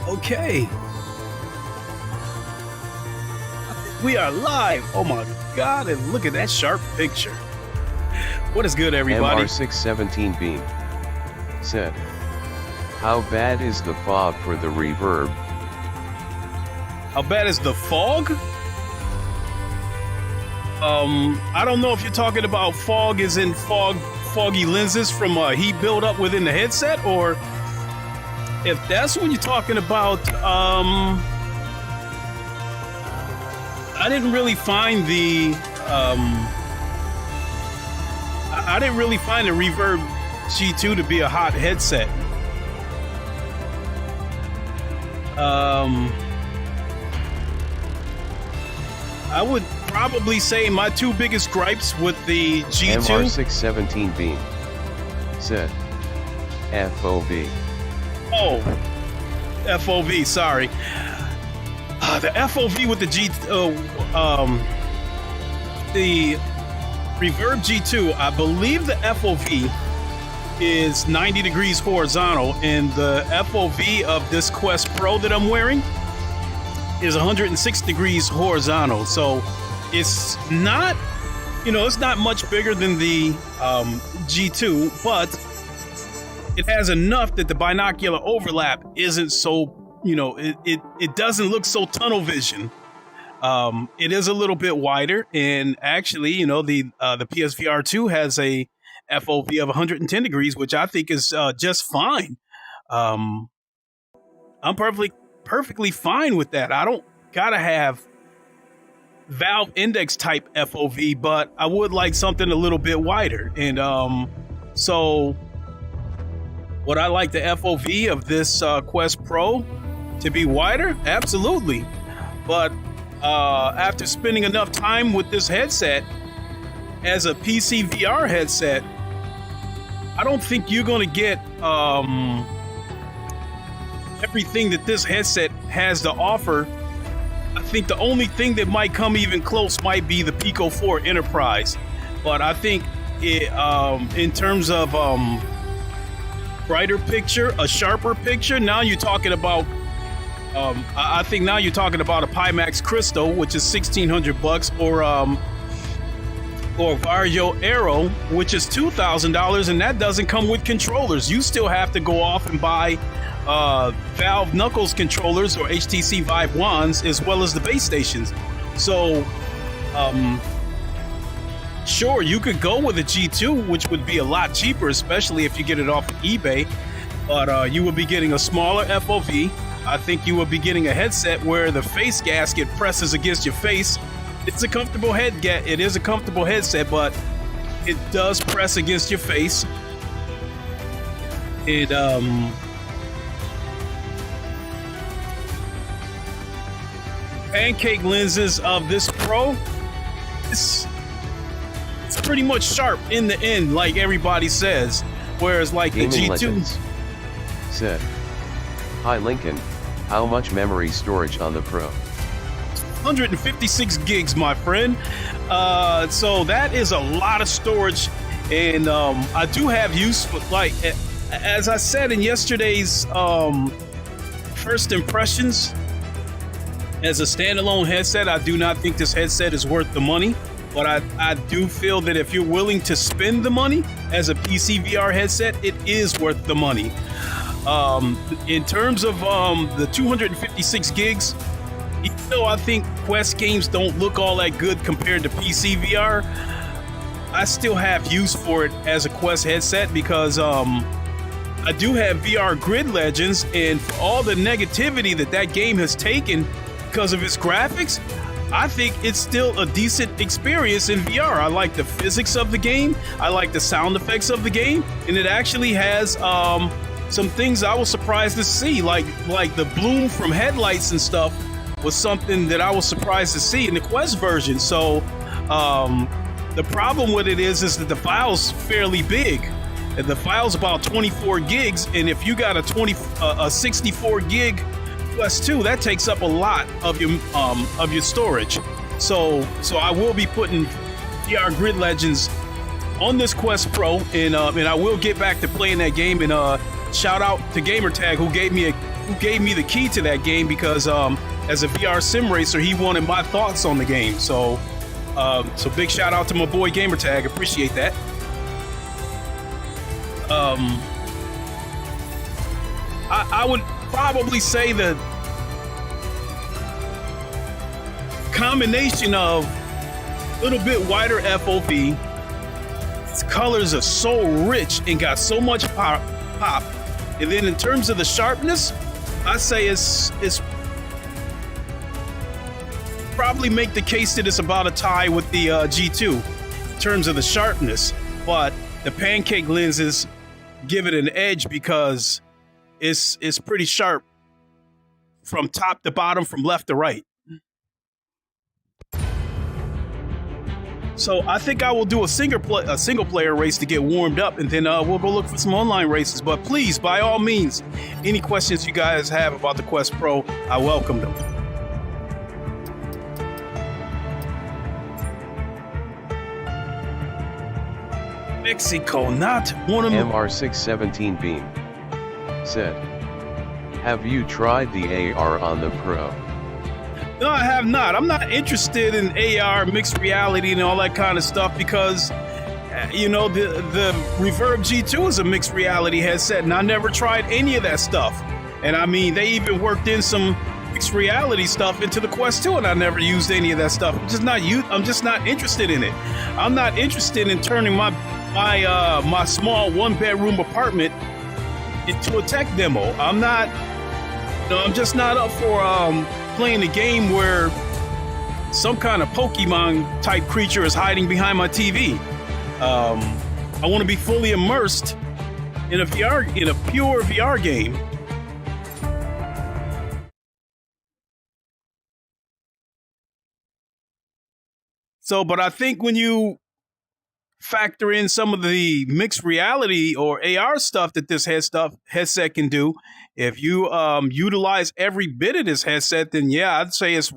Okay. We are live. Oh my God, and look at that sharp picture. What is good, everybody? MR617 Beam said, how bad is the fog for the Reverb? How bad is the fog? I don't know if you're talking about fog as in foggy lenses from heat buildup within the headset, or if that's what you're talking about. I didn't really find the I didn't really find the Reverb G2 to be a hot headset. I would probably say my two biggest gripes with the G2. MR617 Beam said, FOV. Oh, FOV, sorry. The FOV with the the Reverb G2, I believe the FOV is 90 degrees horizontal, and the FOV of this Quest Pro that I'm wearing is 106 degrees horizontal. So it's not, it's not much bigger than the G2, but it has enough that the binocular overlap isn't so, it doesn't look so tunnel vision. It is a little bit wider, and actually, the PSVR 2 has a FOV of 110 degrees, which I think is just fine. I'm perfectly fine with that. I don't gotta have valve index type FOV, but I would like something a little bit wider. And so would I like the FOV of this Quest Pro to be wider? Absolutely. But after spending enough time with this headset as a PC VR headset, I don't think you're going to get everything that this headset has to offer. I think the only thing that might come even close might be the Pico 4 Enterprise. But I think in terms of brighter picture, a sharper picture, now you're talking about I think now you're talking about a Pimax Crystal, which is $1,600, or Vario Aero, which is $2,000, and that doesn't come with controllers. You still have to go off and buy Valve Knuckles controllers or HTC Vive wands, as well as the base stations. So, sure, you could go with a G2, which would be a lot cheaper, especially if you get it off of eBay, but you would be getting a smaller FOV. I think you would be getting a headset where the face gasket presses against your face. It's a comfortable it is a comfortable headset, but it does press against your face. It pancake lenses of this Pro, it's pretty much sharp in the end, like everybody says. Whereas like Gaming the G2 Legends said, hi Lincoln, how much memory storage on the Pro? 156 gigs, my friend. So that is a lot of storage, and I do have use for, like, as I said in yesterday's first impressions, as a standalone headset, I do not think this headset is worth the money. But I do feel that if you're willing to spend the money as a PC VR headset, it is worth the money. In terms of the 256 gigs, even though I think Quest games don't look all that good compared to PC VR, I still have use for it as a Quest headset because I do have VR Grid Legends, and for all the negativity that game has taken because of its graphics, I think it's still a decent experience in VR. I like the physics of the game, I like the sound effects of the game, and it actually has some things I was surprised to see, like the bloom from headlights and stuff was something that I was surprised to see in the Quest version. So the problem with it is that the file's fairly big. The file's about 24 gigs, and if you got a 64 gig Quest 2, that takes up a lot of your storage. So I will be putting VR Grid Legends on this Quest Pro, and I will get back to playing that game and shout out to Gamertag who gave me the key to that game because as a VR sim racer, he wanted my thoughts on the game. So big shout out to my boy Gamertag. Appreciate that. I would probably say the combination of a little bit wider FOV, its colors are so rich and got so much pop, and then in terms of the sharpness, I say it's probably make the case that it's about a tie with the G2 in terms of the sharpness, but the pancake lenses give it an edge because it's pretty sharp from top to bottom, from left to right. So I think I will do a single player race to get warmed up, and then we'll go look for some online races. But please, by all means, any questions you guys have about the Quest Pro, I welcome them. Mexico, not one of them. MR617 Beam said, have you tried the AR on the Pro? No, I have not. I'm not interested in AR, mixed reality, and all that kind of stuff because, you know, the Reverb G2 is a mixed reality headset, and I never tried any of that stuff. And I mean, they even worked in some mixed reality stuff into the Quest 2, and I never used any of that stuff. I'm just not interested in it. I'm not interested in turning my small one-bedroom apartment into a tech demo. I'm just not up for playing a game where some kind of Pokemon type creature is hiding behind my TV. I want to be fully immersed in a pure VR game. So, but I think when you factor in some of the mixed reality or AR stuff that this headset can do, if you utilize every bit of this headset, then yeah, I'd say it's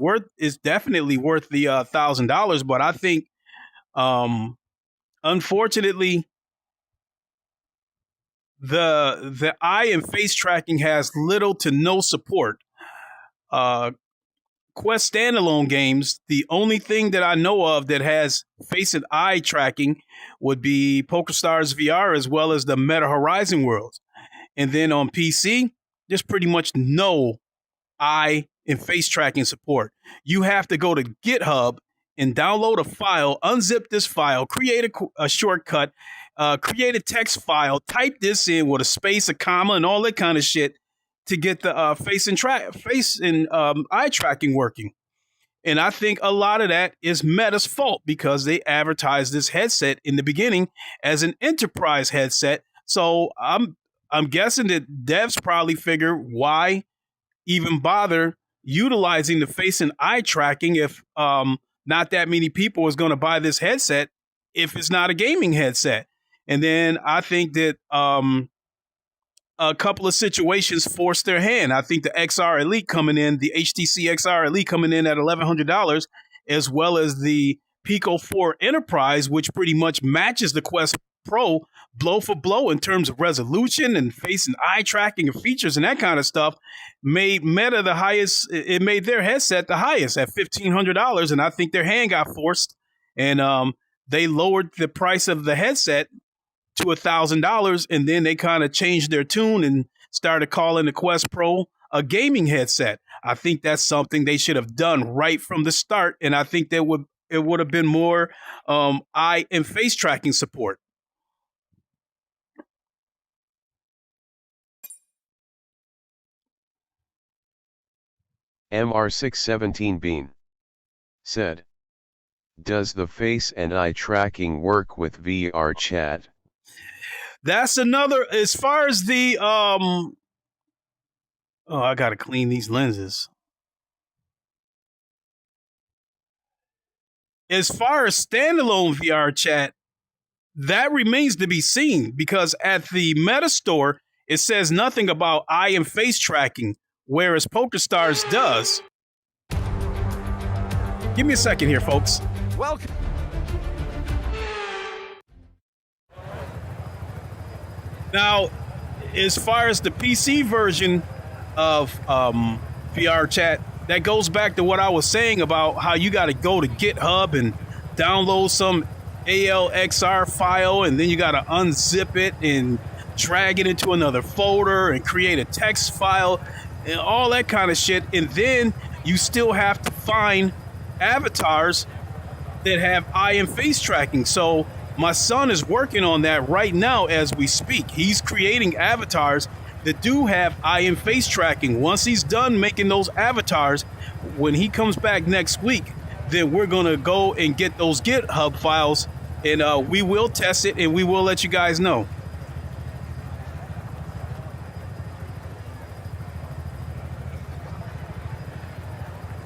definitely worth the $1,000. But I think, unfortunately, the eye and face tracking has little to no support. Quest standalone games, the only thing that I know of that has face and eye tracking would be PokerStars VR as well as the Meta Horizon worlds. And then on PC, there's pretty much no eye and face tracking support. You have to go to GitHub and download a file, unzip this file, create a shortcut, create a text file, type this in with a space, a comma, and all that kind of shit to get the face and eye tracking working. And I think a lot of that is Meta's fault because they advertised this headset in the beginning as an enterprise headset. So I'm guessing that devs probably figure why even bother utilizing the face and eye tracking if not that many people is going to buy this headset if it's not a gaming headset. And then I think that a couple of situations forced their hand. I think the XR Elite coming in, the HTC XR Elite coming in at $1,100, as well as the Pico 4 Enterprise, which pretty much matches the Quest Pro blow for blow in terms of resolution and face and eye tracking and features and that kind of stuff, made Meta the highest. It made their headset the highest at $1,500, and I think their hand got forced, and they lowered the price of the headset to $1,000, and then they kind of changed their tune and started calling the Quest Pro a gaming headset. I think that's something they should have done right from the start, and I think it would have been more eye and face tracking support. MR617 Bean said, does the face and eye tracking work with VR chat? That's another, as far as the, I got to clean these lenses. As far as standalone VR chat, that remains to be seen because at the Meta Store, it says nothing about eye and face tracking, whereas PokerStars does. Give me a second here, folks. Welcome. Now, as far as the PC version of VR chat, that goes back to what I was saying about how you got to go to GitHub and download some ALXR file, and then you got to unzip it and drag it into another folder and create a text file and all that kind of shit. And then you still have to find avatars that have eye and face tracking. So my son is working on that right now as we speak. He's creating avatars that do have eye and face tracking. Once he's done making those avatars, when he comes back next week, then we're going to go and get those GitHub files, and we will test it and we will let you guys know.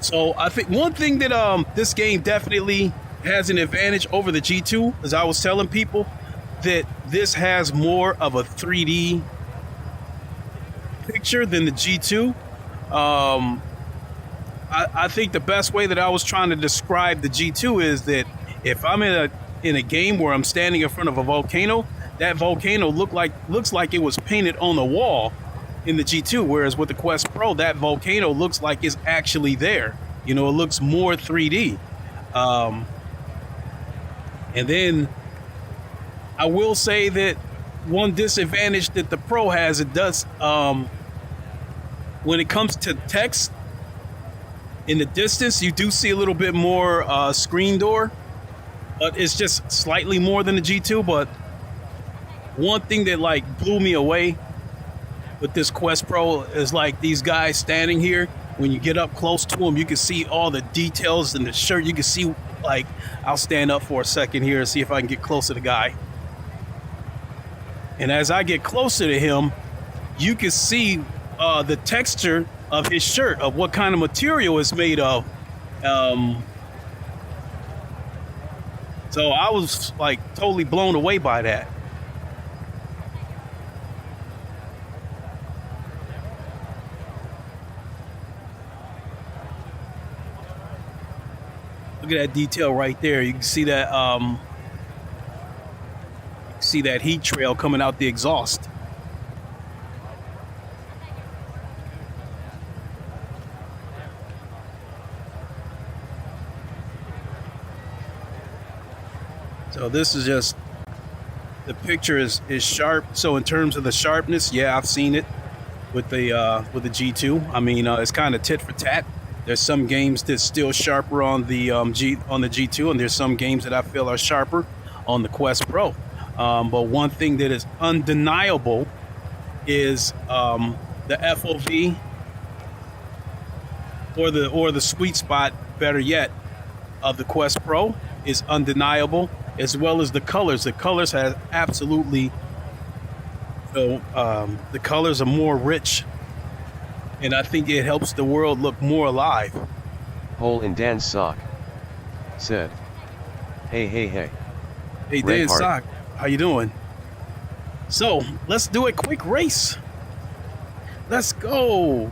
So I think one thing that this game definitely has an advantage over the G2, as I was telling people, that this has more of a 3D picture than the G2. I think the best way that I was trying to describe the G2 is that if I'm in a game where I'm standing in front of a volcano, that volcano looks like it was painted on the wall in the G2, whereas with the Quest Pro, that volcano looks like it's actually there. You know, it looks more 3D. And then I will say that one disadvantage that the Pro has, it does, when it comes to text in the distance, you do see a little bit more screen door, but it's just slightly more than the G2. But one thing that like blew me away with this Quest Pro is like these guys standing here. When you get up close to them, you can see all the details in the shirt. You can see, like, I'll stand up for a second here and see if I can get close to the guy. And as I get closer to him, you can see the texture of his shirt, of what kind of material it's made of. So I was like totally blown away by that. Look at that detail right there. You can see that heat trail coming out the exhaust. So this is just, the picture is sharp. So in terms of the sharpness, yeah, I've seen it with the G2. I mean, it's kind of tit for tat. There's some games that's still sharper on the G2, and there's some games that I feel are sharper on the Quest Pro. But one thing that is undeniable is the FOV, or the sweet spot, better yet, of the Quest Pro is undeniable, as well as the colors. The colors have absolutely, the colors are more rich. And I think it helps the world look more alive. Hole in Dan's sock said, hey. Hey, Dan Sock, how you doing? So, let's do a quick race. Let's go.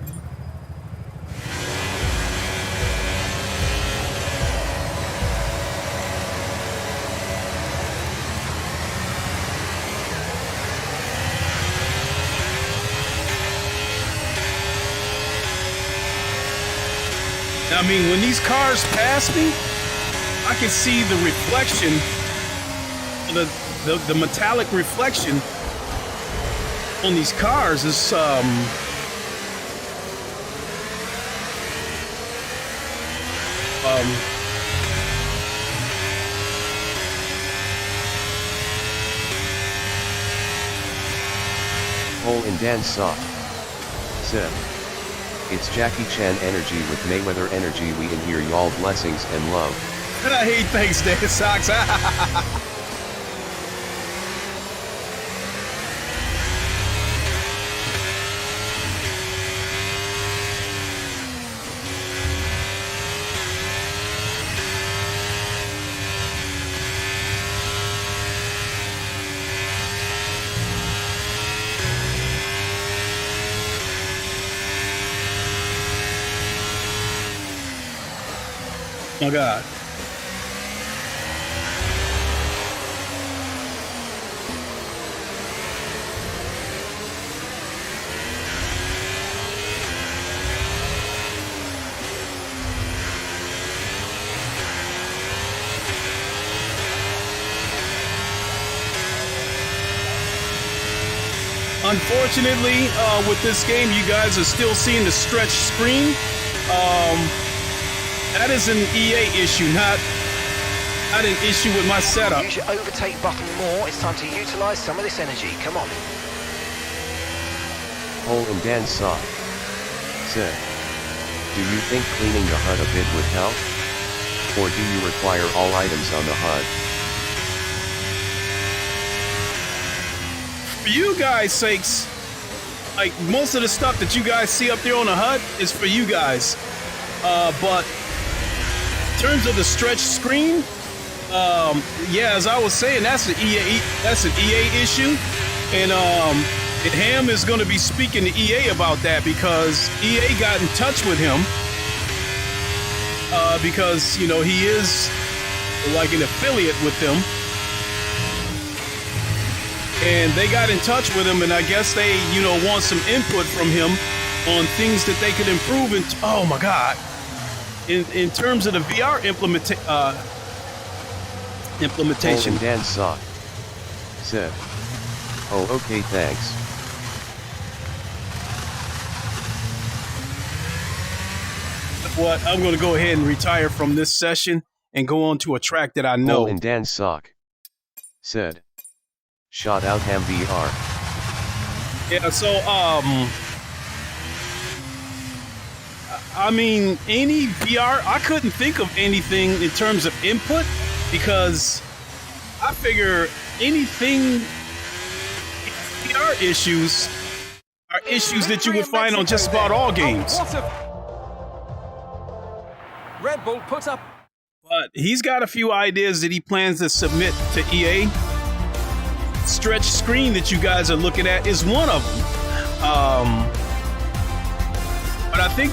I mean, when these cars pass me, I can see the reflection, the metallic reflection on these cars is Hole in Dan's sock said, it's Jackie Chan energy with Mayweather energy. We in here, y'all, blessings and love. Hey, thanks, Dan Socks. Oh God. unfortunately, with this game, you guys are still seeing the stretch screen. That is an EA issue, not an issue with my setup. Use your overtake button more. It's time to utilize some of this energy. Come on. Hole and Dan Saw said, do you think cleaning the HUD a bit would help? Or do you require all items on the HUD? For you guys' sakes, like most of the stuff that you guys see up there on the HUD is for you guys. But in terms of the stretch screen, yeah, as I was saying, that's an EA issue, and Ham is going to be speaking to EA about that because EA got in touch with him because you know he is like an affiliate with them, and they got in touch with him, and I guess they want some input from him on things that they could improve. And oh my God, in terms of the VR implementation. Hole and Dan Saw said, oh okay, thanks. What, I'm going to go ahead and retire from this session and go on to a track that I know. Hole and Dan Sock said, shout out Ham VR. Yeah, so I mean, any VR, I couldn't think of anything in terms of input because I figure anything VR issues are issues that you would find on just about all games. Red Bull put up. But he's got a few ideas that he plans to submit to EA. Stretch screen that you guys are looking at is one of them. But I think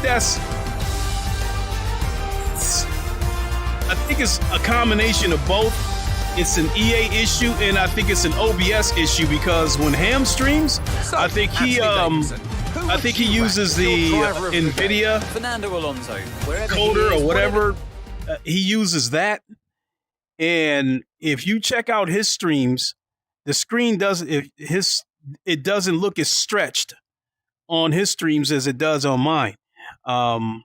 it's a combination of both. It's an EA issue and I think it's an OBS issue because when Ham streams, I think he uses the Nvidia coder or whatever. He uses that, and if you check out his streams, the screen doesn't look as stretched on his streams as it does on mine. And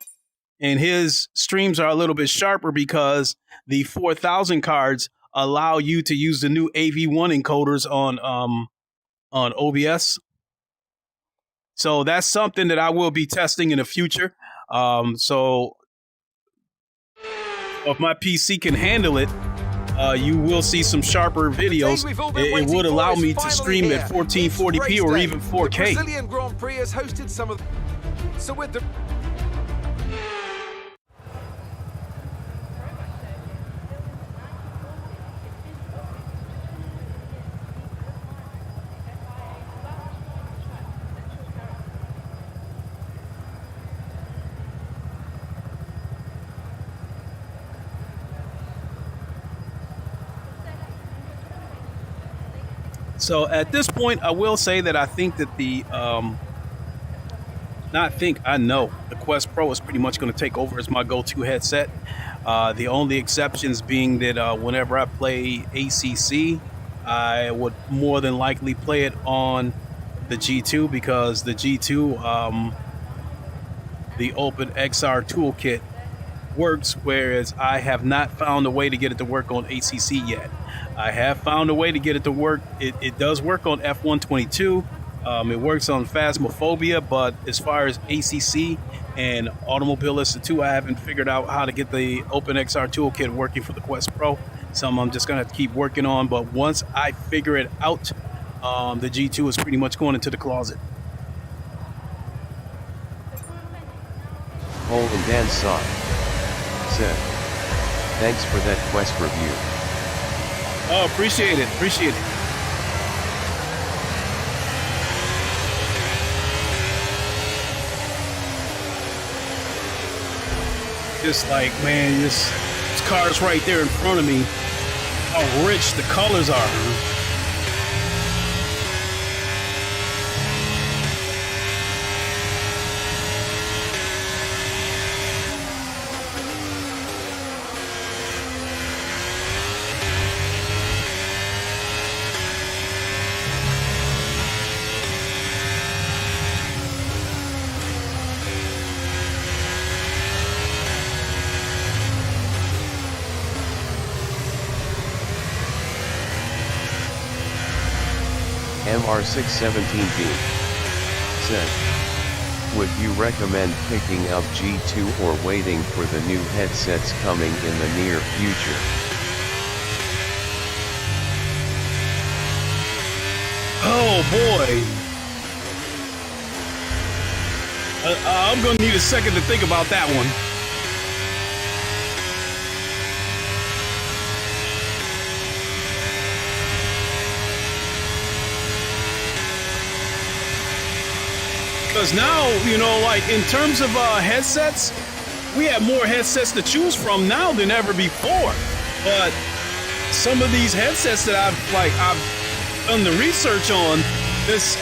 his streams are a little bit sharper because the 4000 cards allow you to use the new AV1 encoders on OBS. So that's something that I will be testing in the future. So if my PC can handle it, you will see some sharper videos. It would allow me to stream at 1440p or even 4K. The Brazilian Grand Prix has hosted some of so with the So at this point, I will say that I think that I know the Quest Pro is pretty much going to take over as my go-to headset. The only exceptions being that whenever I play ACC, I would more than likely play it on the G2 because the G2, the Open XR toolkit works, whereas I have not found a way to get it to work on ACC yet. I have found a way to get it to work. It does work on F122. It works on Phasmophobia, but as far as ACC and Automobilista 2, I haven't figured out how to get the OpenXR toolkit working for the Quest Pro. Something I'm just going to have to keep working on. But once I figure it out, the G2 is pretty much going into the closet. Hole and Dan Saw said, thanks for that Quest review. Oh, appreciate it. Appreciate it. Just like, man, this car's right there in front of me. How rich the colors are. MR617B said, would you recommend picking up G2 or waiting for the new headsets coming in the near future? Oh boy. I'm gonna need a second to think about that one. Because now, you know, like in terms of headsets, we have more headsets to choose from now than ever before. But some of these headsets that I've done the research on, there's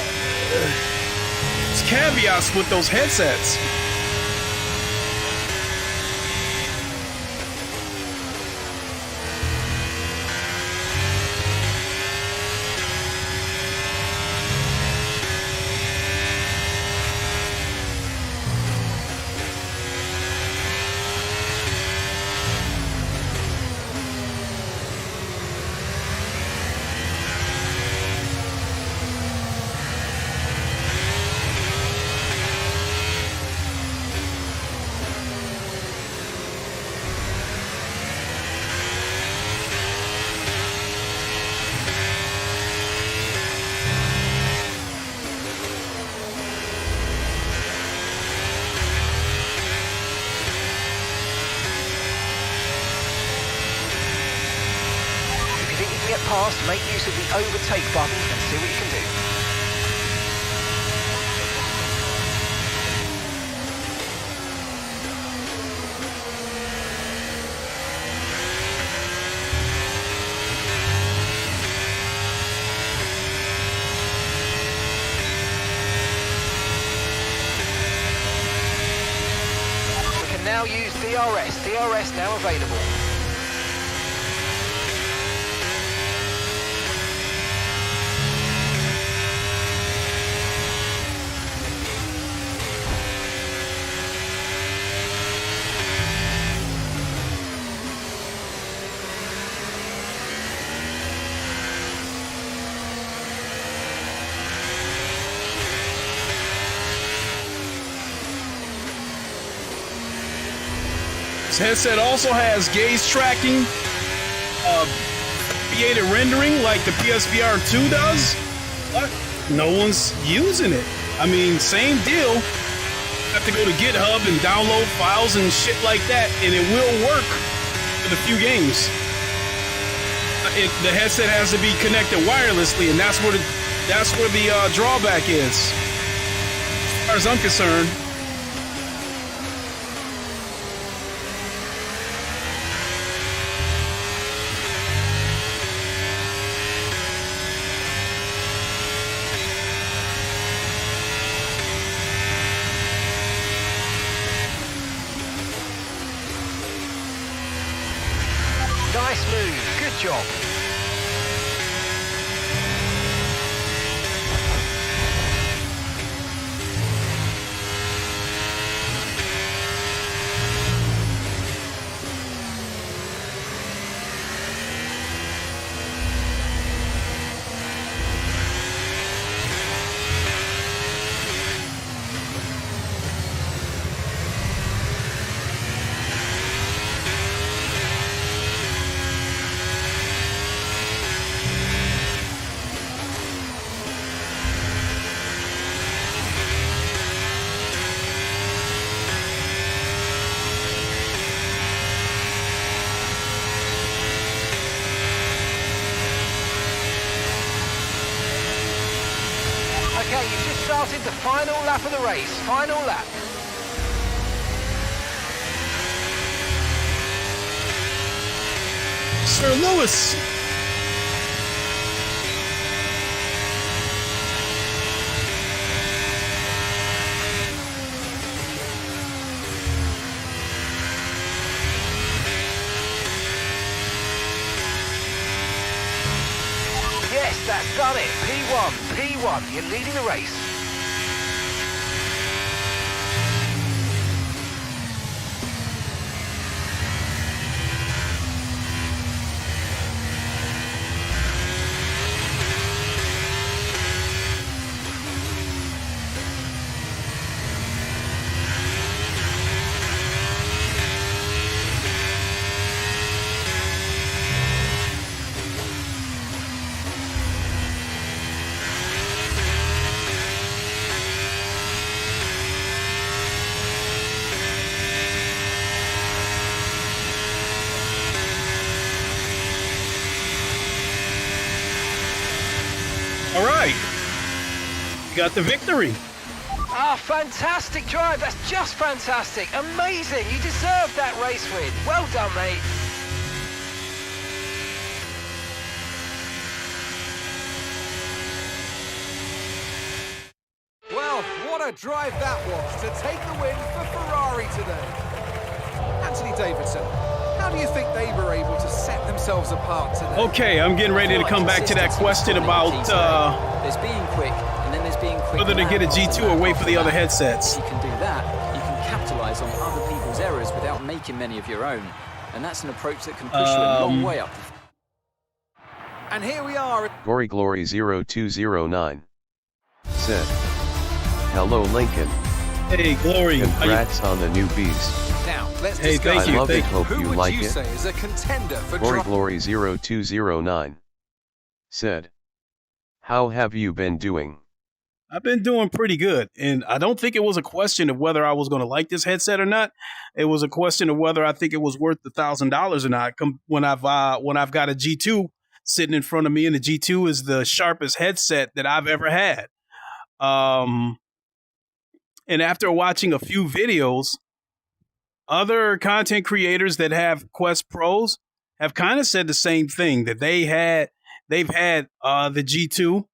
caveats with those headsets. Past, make use of the overtake button and see what you can do. We can now use DRS. DRS now available. This headset also has gaze tracking, created rendering like the PSVR 2 does, but no one's using it. I mean, same deal. You have to go to GitHub and download files and shit like that, and it will work for the few games. The headset has to be connected wirelessly, and that's where the drawback is, as far as I'm concerned. Nice move, good job. Okay, you've just started the final lap of the race. Final lap. Sir Lewis. Yes, that's done it. P1, you're leading the race. got the victory. Ah, fantastic drive. That's just fantastic. Amazing. You deserve that race win. Well done, mate. Well, what a drive that was to take the win for Ferrari today. Anthony Davidson, how do you think they were able to set themselves apart today? Okay, I'm getting ready to come back to that question about there's being quick, and then there's being quick. whether to get a G2 or wait for the other headsets. If you can do that, you can capitalize on other people's errors without making many of your own. And that's an approach that can push you a long way up. And here we are. Gory Glory 0209 said, "Hello Lincoln. Hey, Glory. Congrats on the new beast. Now, let's Hey, discuss thank you, I love it. thank you. Hope who you would like you it." say is a contender for Gory Glory 0209 said, "How have you been doing?" I've been doing pretty good, and I don't think it was a question of whether I was going to like this headset or not. It was a question of whether I think it was worth the $1,000 or not. When I've got a G2 sitting in front of me, and the G2 is the sharpest headset that I've ever had. And after watching a few videos, other content creators that have Quest Pros have kind of said the same thing, that they've had the G2.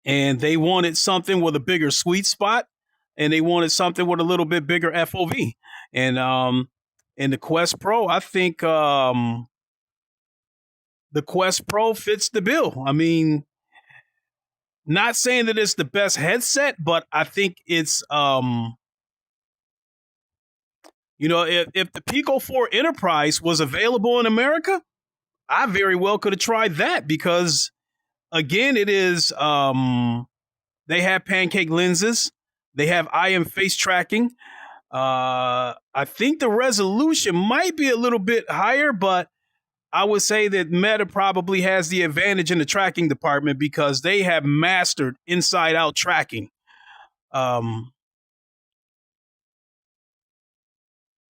And they wanted something with a bigger sweet spot, and they wanted something with a little bit bigger FOV. And the Quest Pro, I think the Quest Pro fits the bill. I mean, not saying that it's the best headset, but I think it's if the Pico 4 Enterprise was available in America, I very well could have tried that, because again, it is, they have pancake lenses. They have IM face tracking. I think the resolution might be a little bit higher, but I would say that Meta probably has the advantage in the tracking department because they have mastered inside-out tracking.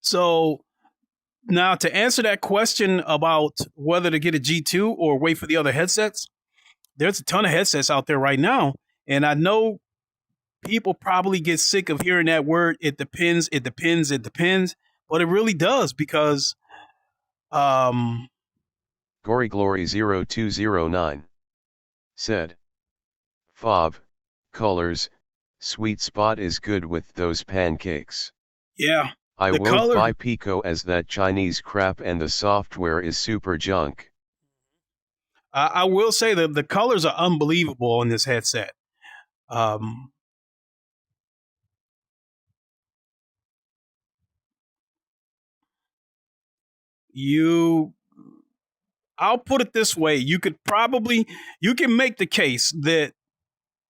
So now to answer that question about whether to get a G2 or wait for the other headsets, there's a ton of headsets out there right now. And I know people probably get sick of hearing that word. It depends. It depends. It depends. But it really does, because Gory Glory 0209 said, "Fob, colors, sweet spot is good with those pancakes. yeah, I the won't color- buy Pico as that Chinese crap and the software is super junk." I will say that the colors are unbelievable on this headset. I'll put it this way. You can make the case that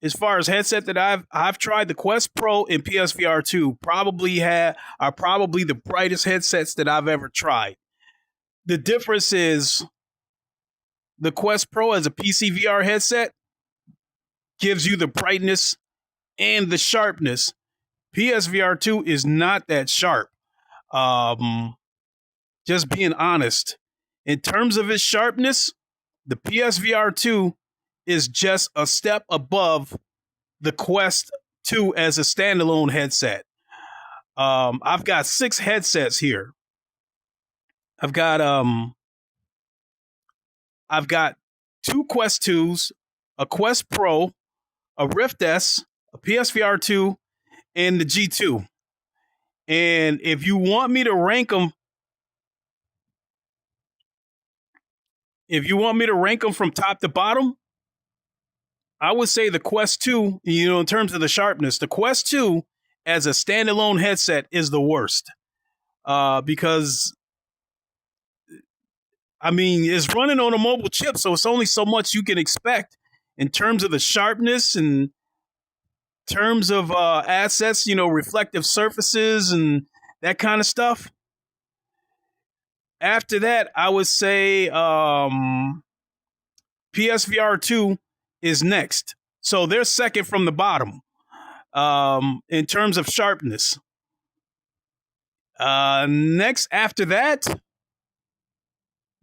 as far as headset that I've tried, the Quest Pro and PSVR 2 are probably the brightest headsets that I've ever tried. The difference is the Quest Pro as a PC VR headset gives you the brightness and the sharpness. PSVR 2 is not that sharp. Just being honest. In terms of its sharpness, the PSVR 2 is just a step above the Quest 2 as a standalone headset. I've got 6 headsets here. I've got 2 Quest 2s, a Quest Pro, a Rift S, a PSVR 2, and the G2. And if you want me to rank them, from top to bottom, I would say the Quest 2, in terms of the sharpness, the Quest 2 as a standalone headset is the worst. Because it's running on a mobile chip, so it's only so much you can expect in terms of the sharpness and terms of assets, reflective surfaces and that kind of stuff. After that, I would say PSVR 2 is next. So they're second from the bottom in terms of sharpness. Next after that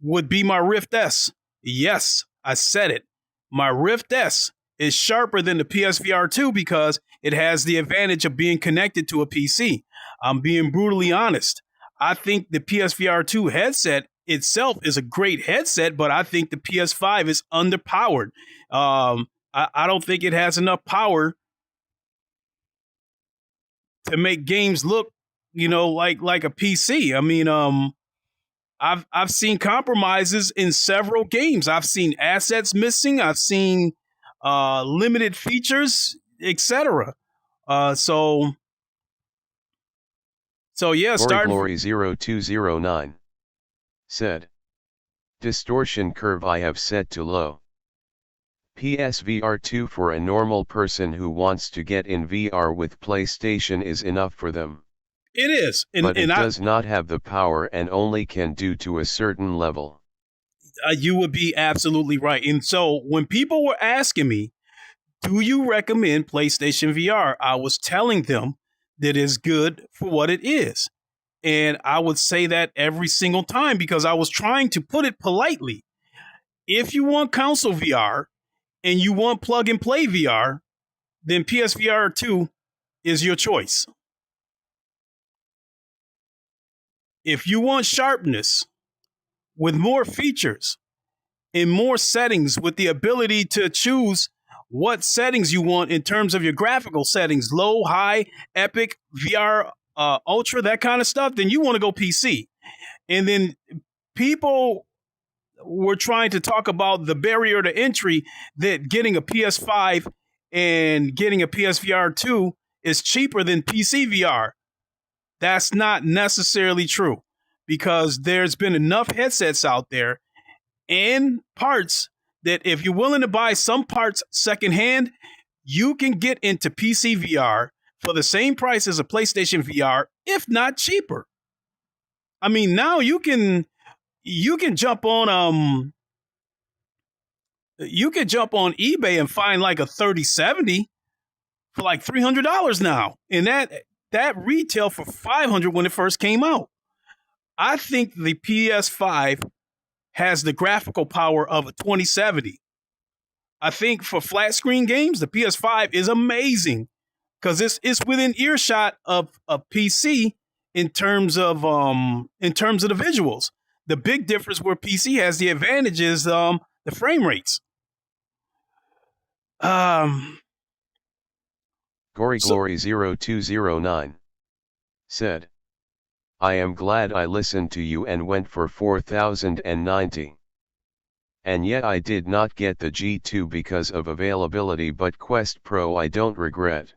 would be my Rift S. Yes, I said it. My Rift S is sharper than the PSVR 2 because it has the advantage of being connected to a PC. I'm being brutally honest. I think the PSVR 2 headset itself is a great headset, but I think the PS5 is underpowered. I don't think it has enough power to make games look, like a PC. I mean, I've seen compromises in several games. I've seen assets missing. I've seen limited features, etc. So yeah, Glory 0209 said, distortion curve I have set to low. PSVR 2 for a normal person who wants to get in VR with PlayStation is enough for them. It is. But it does not have the power and only can do to a certain level. You would be absolutely right. And so when people were asking me, do you recommend PlayStation VR? I was telling them that it's good for what it is. And I would say that every single time because I was trying to put it politely. If you want console VR and you want plug and play VR, then PSVR 2 is your choice. If you want sharpness with more features and more settings with the ability to choose what settings you want in terms of your graphical settings, low, high, epic, VR, ultra, that kind of stuff, then you want to go PC. And then people were trying to talk about the barrier to entry that getting a PS5 and getting a PSVR 2 is cheaper than PC VR. That's not necessarily true because there's been enough headsets out there and parts that if you're willing to buy some parts secondhand, you can get into PC VR for the same price as a PlayStation VR, if not cheaper. I mean, now you can jump on eBay and find like a 3070 for like $300 now, and that retail for $500 when it first came out. I think the PS5 has the graphical power of a 2070. I think for flat screen games, the PS5 is amazing because it's within earshot of a PC in terms of the visuals. The big difference where PC has the advantage is the frame rates. Glory 0209 said, I am glad I listened to you and went for 4090. And yet I did not get the G2 because of availability, but Quest Pro I don't regret.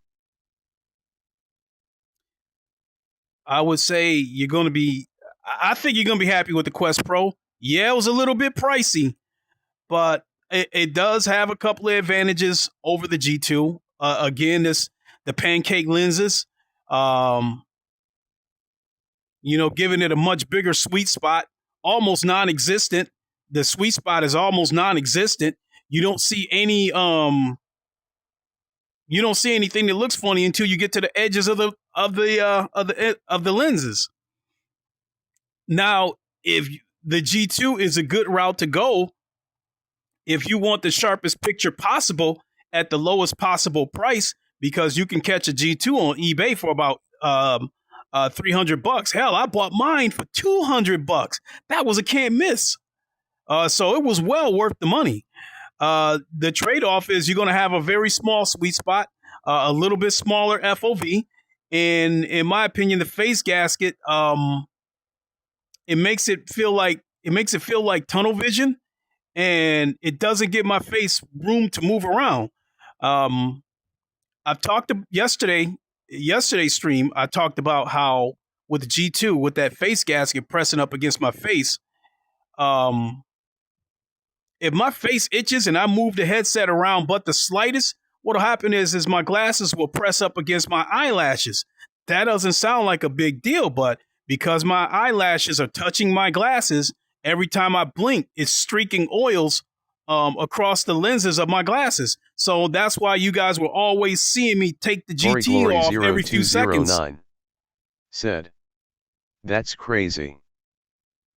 I would say I think you're going to be happy with the Quest Pro. Yeah, it was a little bit pricey, but it does have a couple of advantages over the G2. Again, the pancake lenses, giving it a much bigger sweet spot, almost non-existent. The sweet spot is almost non-existent. You don't see anything that looks funny until you get to the edges of the lenses. Now, if the G2 is a good route to go, if you want the sharpest picture possible at the lowest possible price, because you can catch a G2 on eBay for about $300. Hell, I bought mine for $200. That was a can't miss. So it was well worth the money. The trade-off is you're going to have a very small sweet spot, a little bit smaller FOV, and in my opinion, the face gasket it makes it feel like tunnel vision, and it doesn't give my face room to move around. I've talked yesterday's stream. I talked about how with the G2, with that face gasket pressing up against my face, if my face itches and I move the headset around but the slightest, what'll happen is my glasses will press up against my eyelashes. That doesn't sound like a big deal, but because my eyelashes are touching my glasses, every time I blink, it's streaking oils across the lenses of my glasses. So that's why you guys were always seeing me take the GT off every few seconds. Said, that's crazy.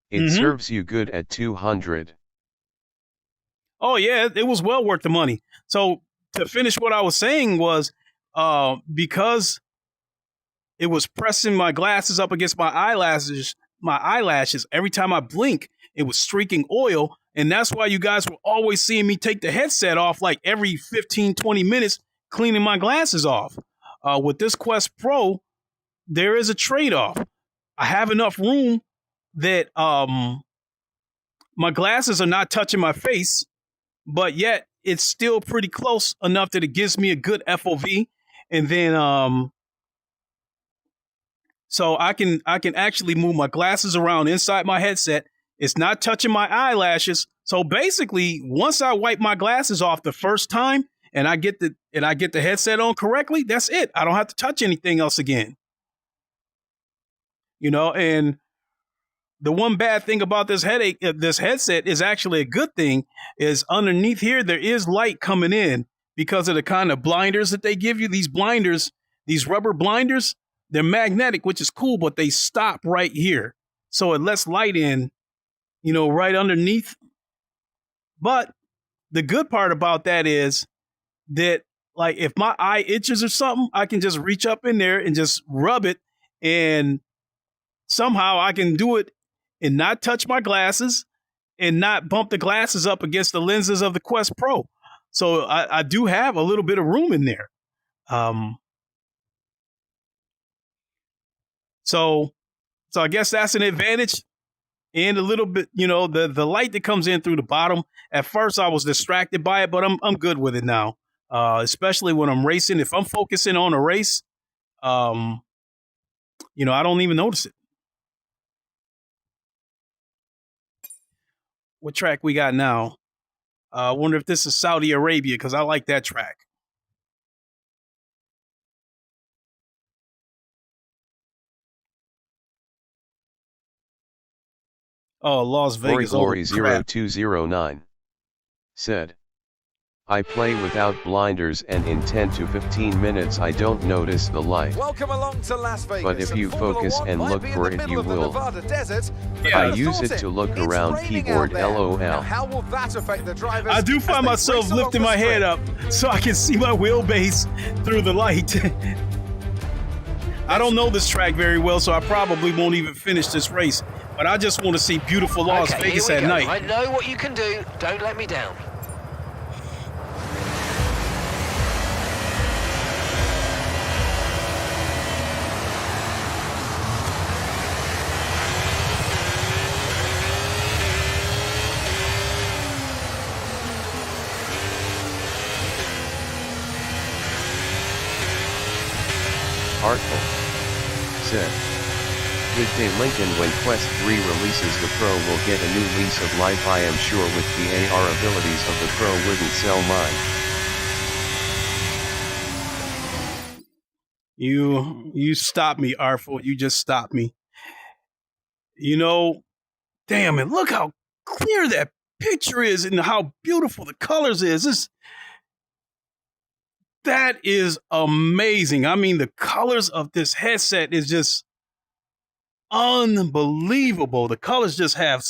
It serves you good at 200. Oh yeah, it was well worth the money. So to finish what I was saying was because it was pressing my glasses up against my eyelashes every time I blink, it was streaking oil. And that's why you guys were always seeing me take the headset off like every 15, 20 minutes, cleaning my glasses off. With this Quest Pro, there is a trade-off. I have enough room that my glasses are not touching my face, but yet it's still pretty close enough that it gives me a good FOV. And then so I can actually move my glasses around inside my headset. It's not touching my eyelashes. So basically, once I wipe my glasses off the first time and I get the headset on correctly, that's it. I don't have to touch anything else again. You know, and the one bad thing about this headset is actually a good thing, is underneath here there is light coming in because of the kind of blinders that they give you. These blinders, these rubber blinders, they're magnetic, which is cool, but they stop right here. So it lets light in, you know, right underneath. But the good part about that is that, like, if my eye itches or something, I can just reach up in there and just rub it, and somehow I can do it and not touch my glasses and not bump the glasses up against the lenses of the Quest Pro. So I do have a little bit of room in there. So I guess that's an advantage. And a little bit, you know, the light that comes in through the bottom. At first I was distracted by it, but I'm good with it now. Especially when I'm racing. If I'm focusing on a race, you know, I don't even notice it. What track we got now? I wonder if this is Saudi Arabia, because I like that track. Oh, Las Vegas. Glory 0209 said, I play without blinders, and in 10 to 15 minutes I don't notice the light. Welcome along to Las Vegas. But if you focus and look for it, you will. I use it to look around keyboard LOL. How will that affect the drivers? I do find myself lifting my head up so I can see my wheelbase through the light. I don't know this track very well, so I probably won't even finish this race. But I just want to see beautiful Las Vegas at night. I know what you can do. Don't let me down. Artful said, Good day Lincoln. When Quest 3 releases, the Pro will get a new lease of life. I am sure with the AR abilities of the Pro wouldn't sell mine. You stopped me, Artful. You just stopped me. You know, damn it, look how clear that picture is and how beautiful the colors is. That is amazing. I mean, the colors of this headset is just unbelievable. The colors just have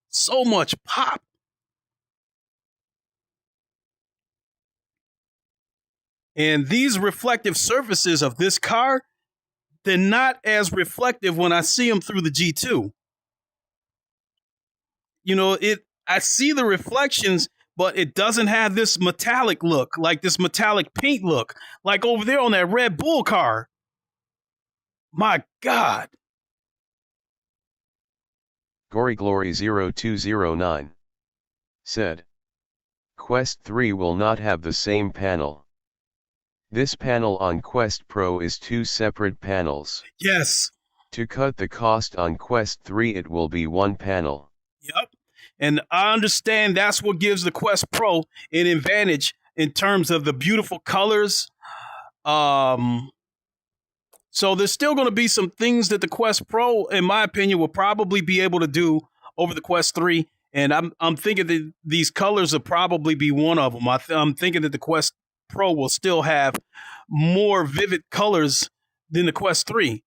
so much pop. And these reflective surfaces of this car, they're not as reflective when I see them through the G2. You know, I see the reflections, but it doesn't have this metallic look, like this metallic paint look, like over there on that Red Bull car. My God. Glory 0209 said, Quest 3 will not have the same panel. This panel on Quest Pro is 2 separate panels. Yes. To cut the cost on Quest 3, it will be 1 panel. Yep. And I understand that's what gives the Quest Pro an advantage in terms of the beautiful colors. So there's still going to be some things that the Quest Pro, in my opinion, will probably be able to do over the Quest 3. And I'm thinking that these colors will probably be one of them. I'm thinking that the Quest Pro will still have more vivid colors than the Quest 3.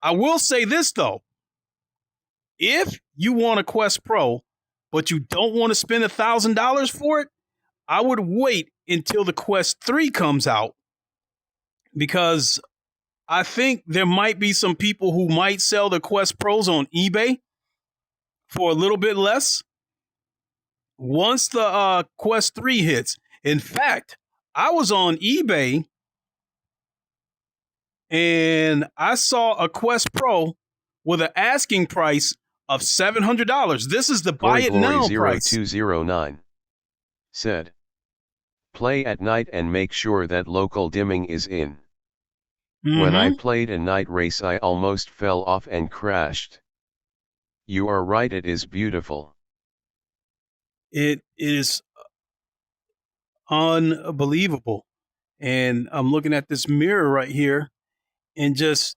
I will say this, though. If you want a Quest Pro, but you don't want to spend $1,000 for it, I would wait until the Quest 3 comes out, because I think there might be some people who might sell the Quest Pros on eBay for a little bit less once the Quest 3 hits. In fact, I was on eBay and I saw a Quest Pro with an asking price of $700. This is the buy it now price. 0209 said, play at night and make sure that local dimming is in. When I played a night race, I almost fell off and crashed. You are right, it is beautiful. It is unbelievable. And I'm looking at this mirror right here, and just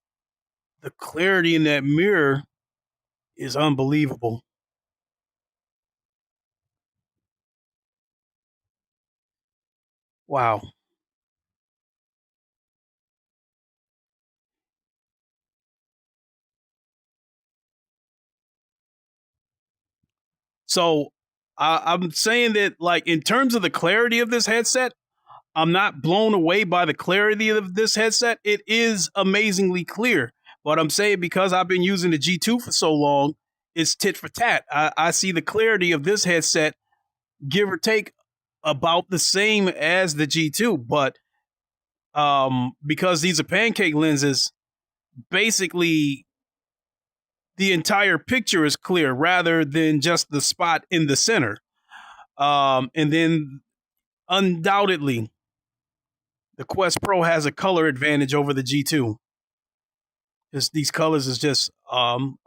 the clarity in that mirror is unbelievable. Wow. So I'm saying that, like, in terms of the clarity of this headset, I'm not blown away by the clarity of this headset. It is amazingly clear. But I'm saying, because I've been using the G2 for so long, it's tit for tat. I see the clarity of this headset, give or take, about the same as the G2. But because these are pancake lenses, basically the entire picture is clear rather than just the spot in the center. And then undoubtedly, the Quest Pro has a color advantage over the G2. Just these colors is just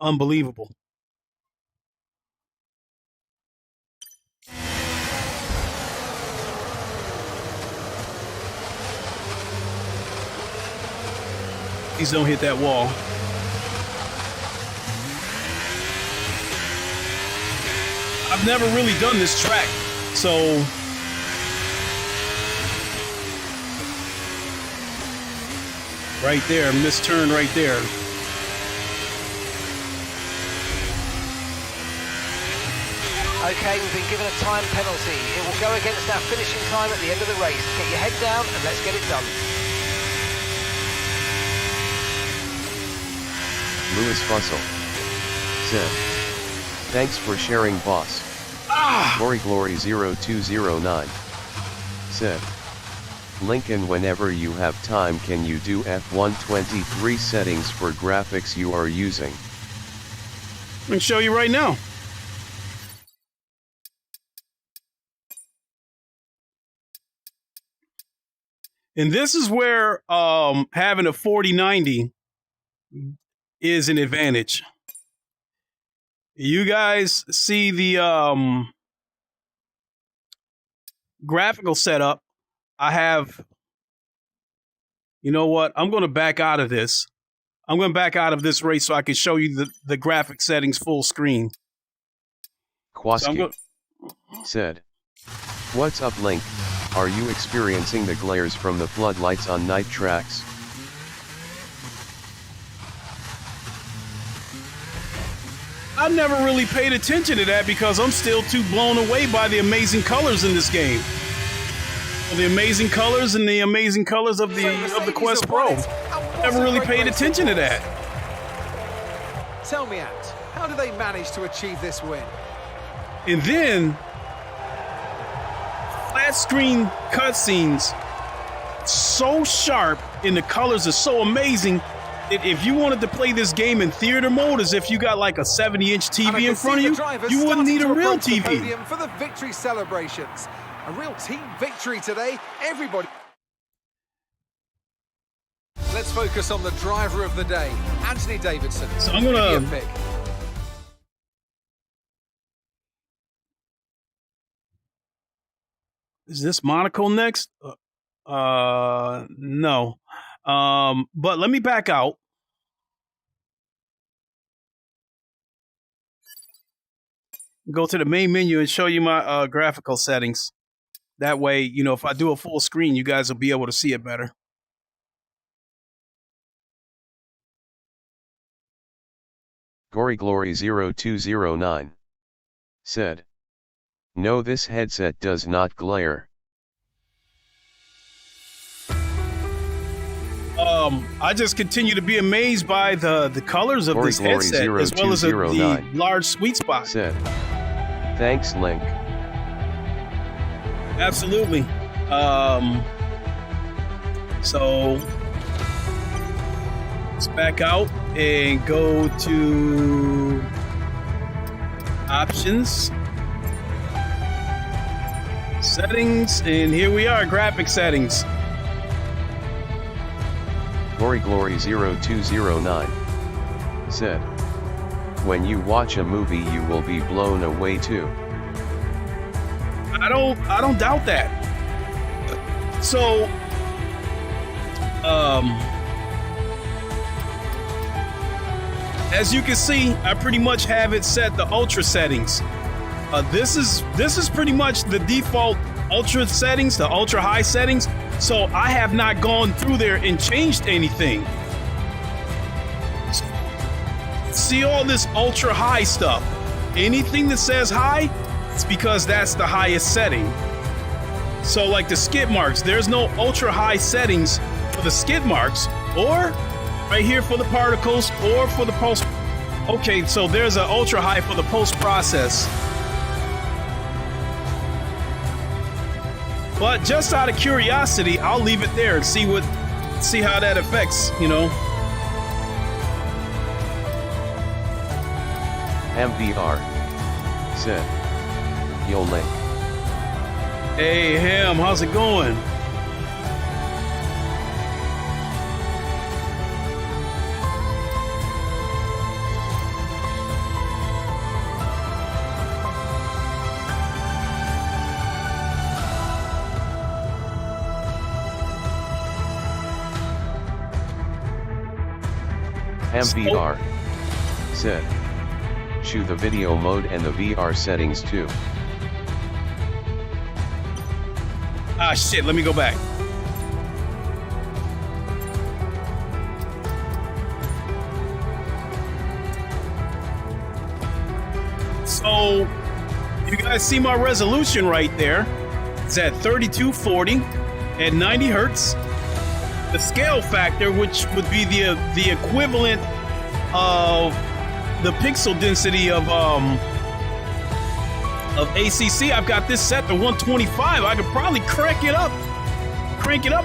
unbelievable. Please don't hit that wall. I've never really done this track, so right there, missed turn right there. Okay, we've been given a time penalty. It will go against our finishing time at the end of the race. Get your head down and let's get it done. Louis Fussell said, thanks for sharing, boss. Glory 0209 said, Lincoln, whenever you have time, can you do F123 settings for graphics you are using? I can show you right now. And this is where having a 4090 is an advantage. You guys see the graphical setup. I have, you know what? I'm going to back out of this. I'm going to back out of this race so I can show you the graphic settings full screen. Kwaski said, what's up, Link? Are you experiencing the glares from the floodlights on night tracks? I never really paid attention to that because I'm still too blown away by the amazing colors in this game. The amazing colors and the amazing colors of the Quest Pro. Never really paid attention to that. Tell me, Ant, how do they manage to achieve this win? And then flat screen cutscenes, so sharp, and the colors are so amazing. If you wanted to play this game in theater mode, as if you got like a 70-inch TV in front of you, you wouldn't need a real TV. For the victory celebrations. A real team victory today, everybody. Let's focus on the driver of the day, Anthony Davidson. So I'm gonna pick. Is this Monaco next? No. But let me back out. Go to the main menu and show you my graphical settings. That way, you know, if I do a full screen, you guys will be able to see it better. Glory 0209 said, no, this headset does not glare. I just continue to be amazed by the colors of this headset, as well as the large sweet spot. Said, thanks, Link. Absolutely. So let's back out and go to options, settings, and here we are, graphic settings. Glory0209 said, when you watch a movie you will be blown away too. I don't doubt that. So as you can see, I pretty much have it set the ultra settings. This is pretty much the default ultra settings, the ultra high settings. So I have not gone through there and changed anything. See all this ultra high stuff. Anything that says high, it's because that's the highest setting. So like the skid marks, there's no ultra high settings for the skid marks, or right here for the particles, or for the post. Okay, so there's an ultra high for the post process. But just out of curiosity, I'll leave it there and see how that affects, you know. MVR said, yo Link. Hey Ham, how's it going? MVR said, show the video mode and the VR settings too. Ah shit, let me go back. So you guys see my resolution right there. It's at 3240 at 90 hertz. The scale factor, which would be the equivalent of the pixel density of ACC, I've got this set to 125. I could probably crank it up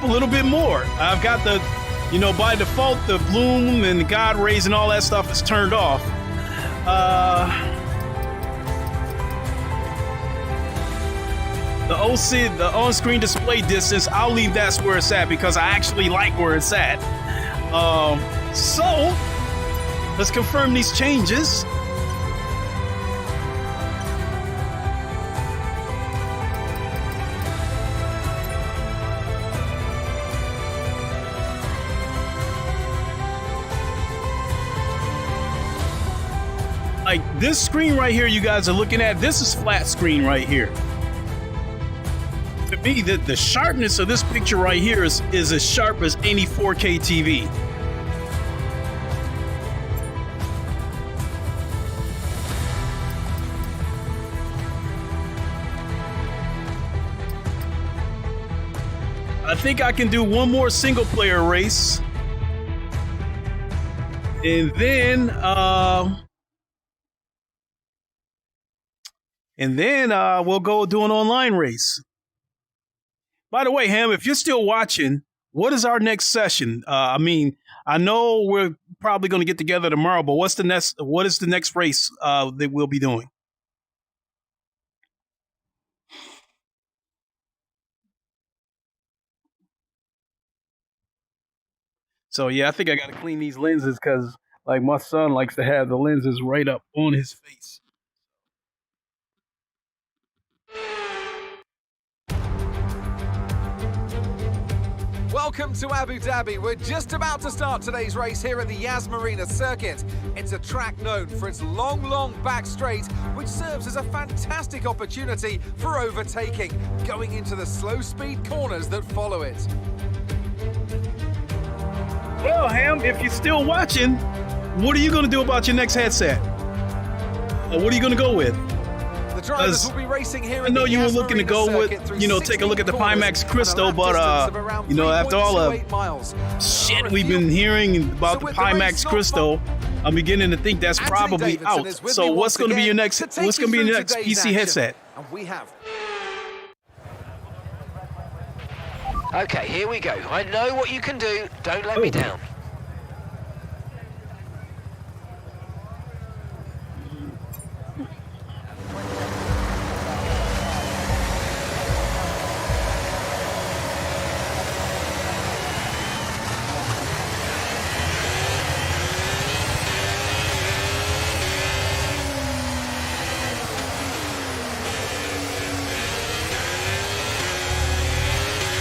a little bit more. I've got the, you know, by default, the bloom and the God rays and all that stuff is turned off. The OC, the on-screen display distance, I'll leave that where it's at because I actually like where it's at. So let's confirm these changes. Like this screen right here you guys are looking at, this is flat screen right here. To me, the sharpness of this picture right here is as sharp as any 4K TV. I think I can do one more single player race. And then we'll go do an online race. By the way, Ham, if you're still watching, what is our next session? I mean, I know we're probably going to get together tomorrow, but what is the next race that we'll be doing? So yeah, I think I got to clean these lenses because like my son likes to have the lenses right up on his face. Welcome to Abu Dhabi. We're just about to start today's race here at the Yas Marina circuit. It's a track known for its long back straight, which serves as a fantastic opportunity for overtaking, going into the slow speed corners that follow it. Well, Ham, if you're still watching, what are you going to do about your next headset? What are you going to go with? The drivers will be racing here I in know the you were Yas looking to Marina go with, circuit through you know, take a look at the 16 Pimax corners Crystal, and a lap but distance of around you know, after all the 3.28 miles. shit we've been hearing about the with the race Pimax not Crystal, I'm beginning to think that's Anthony probably Davidson out. is with So me what's once going to be your again next? to take What's you going to be your through next today's PC action. headset? And we have. Okay, here we go. I know what you can do. Don't let me down.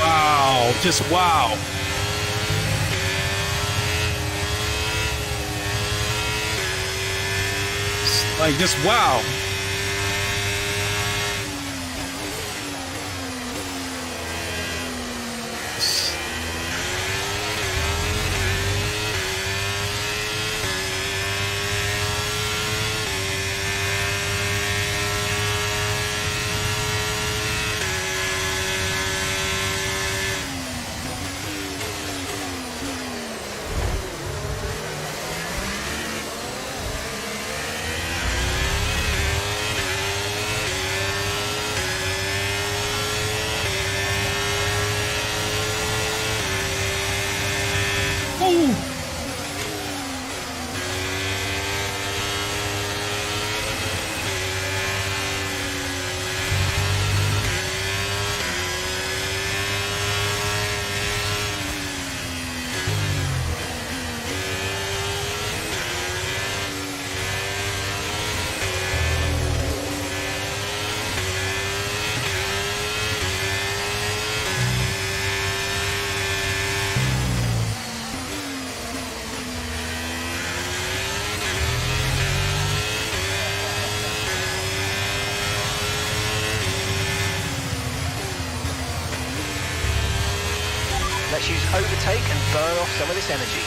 Wow, just wow. Like, just wow. Ooh. Let's use overtake and burn off some of this energy.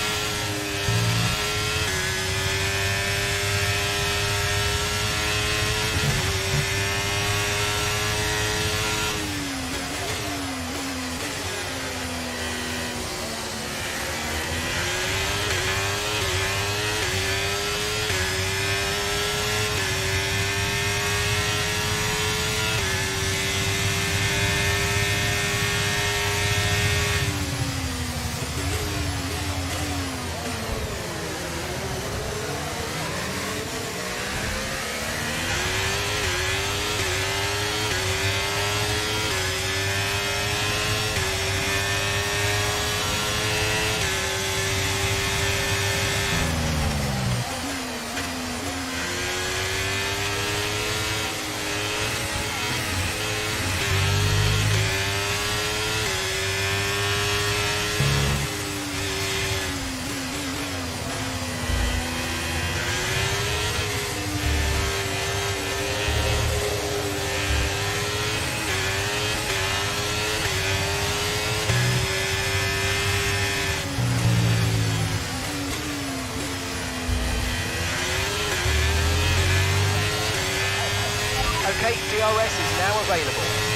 Okay, DRS is now available.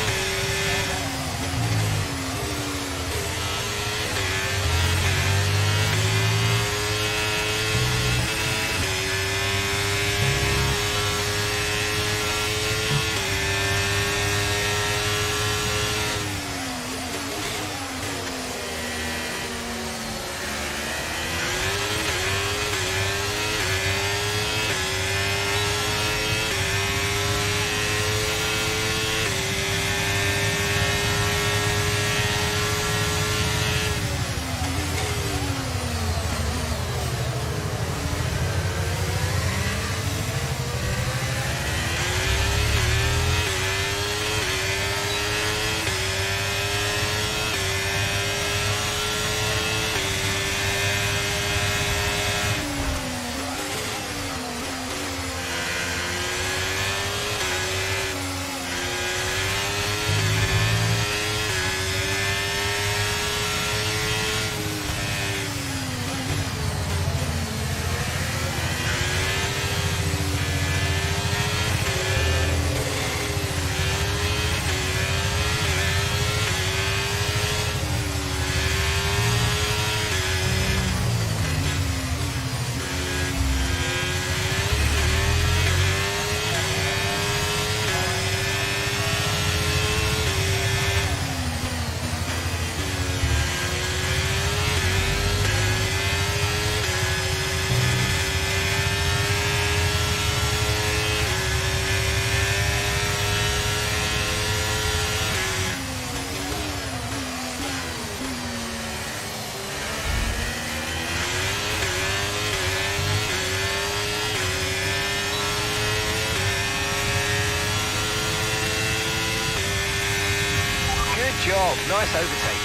job. Nice overtake.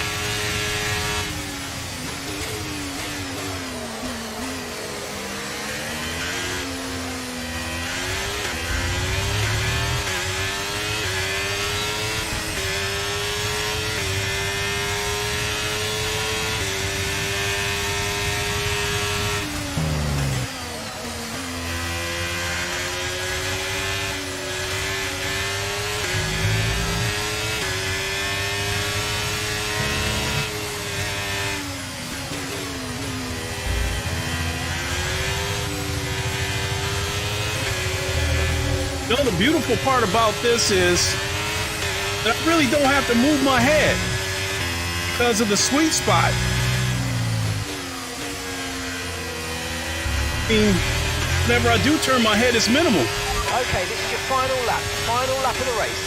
You know, the beautiful part about this is that I really don't have to move my head because of the sweet spot. I mean, whenever I do turn my head, it's minimal. Okay, this is your final lap of the race.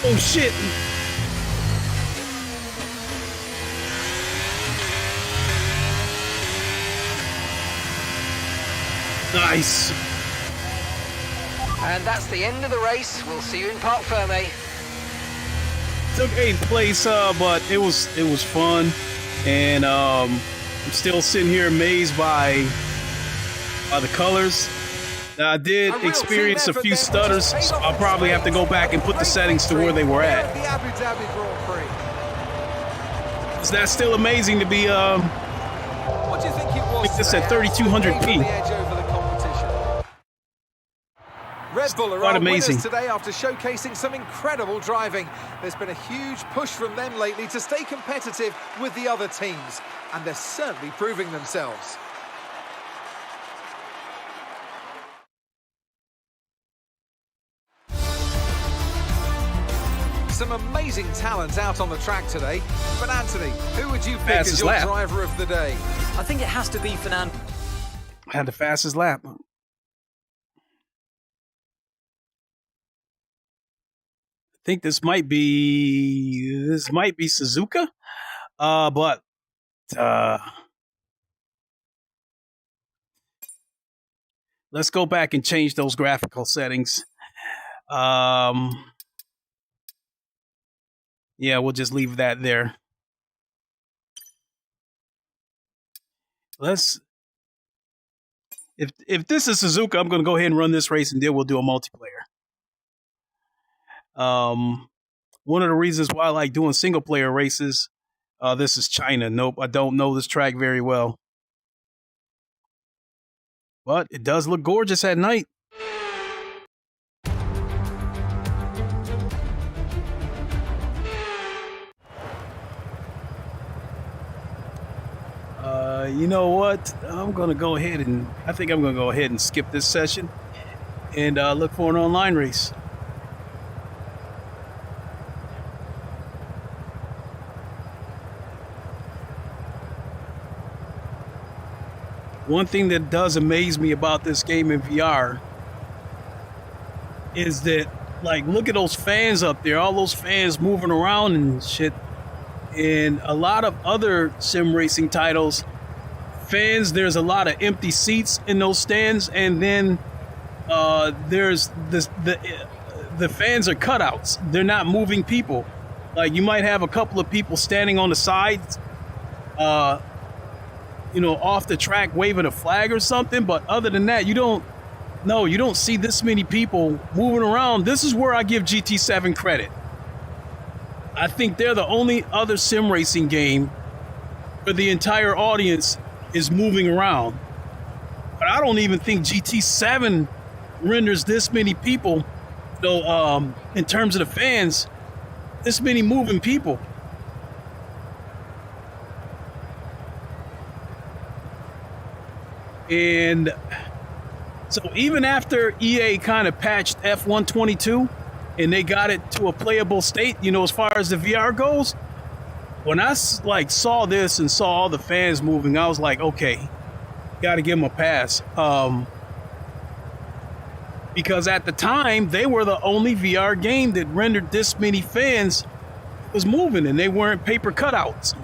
Oh shit! Nice. And that's the end of the race. We'll see you in Parc Fermé. Took 8th place, but it was fun, and I'm still sitting here amazed by the colors. Now, I did experience a few stutters, so I'll probably have to go back and put the settings to where they were at. The Abu Dhabi Grand Prix. So that's still amazing to be, What do you think it was? I think this at 3200p. The edge over the competition. Red Bull are Quite our winners amazing. today after showcasing some incredible driving. There's been a huge push from them lately to stay competitive with the other teams, and they're certainly proving themselves. Some amazing talent out on the track today. But Anthony, who would you pick Fastest as your lap. driver of the day? I think it has to be Fernando. I had the fastest lap. I think this might be Suzuka, but let's go back and change those graphical settings. Yeah, we'll just leave that there. If this is Suzuka, I'm going to go ahead and run this race, and then we'll do a multiplayer. One of the reasons why I like doing single player races, this is China. Nope, I don't know this track very well. But it does look gorgeous at night. You know what? I'm going to go ahead and skip this session and look for an online race. One thing that does amaze me about this game in VR is that, like, look at those fans up there, all those fans moving around and shit. In a lot of other sim racing titles, there's a lot of empty seats in those stands, and then there's the fans are cutouts. They're not moving people. Like, you might have a couple of people standing on the sides, you know, off the track waving a flag or something. But other than that, you don't see this many people moving around. This is where I give GT7 credit. I think they're the only other sim racing game where the entire audience is moving around. But I don't even think GT7 renders this many people, though, in terms of the fans, this many moving people. And so even after EA kind of patched F122 and they got it to a playable state, you know, as far as the VR goes, when I like saw this and saw all the fans moving, I was like, okay, got to give them a pass. Because at the time, they were the only VR game that rendered this many fans was moving, and they weren't paper cutouts.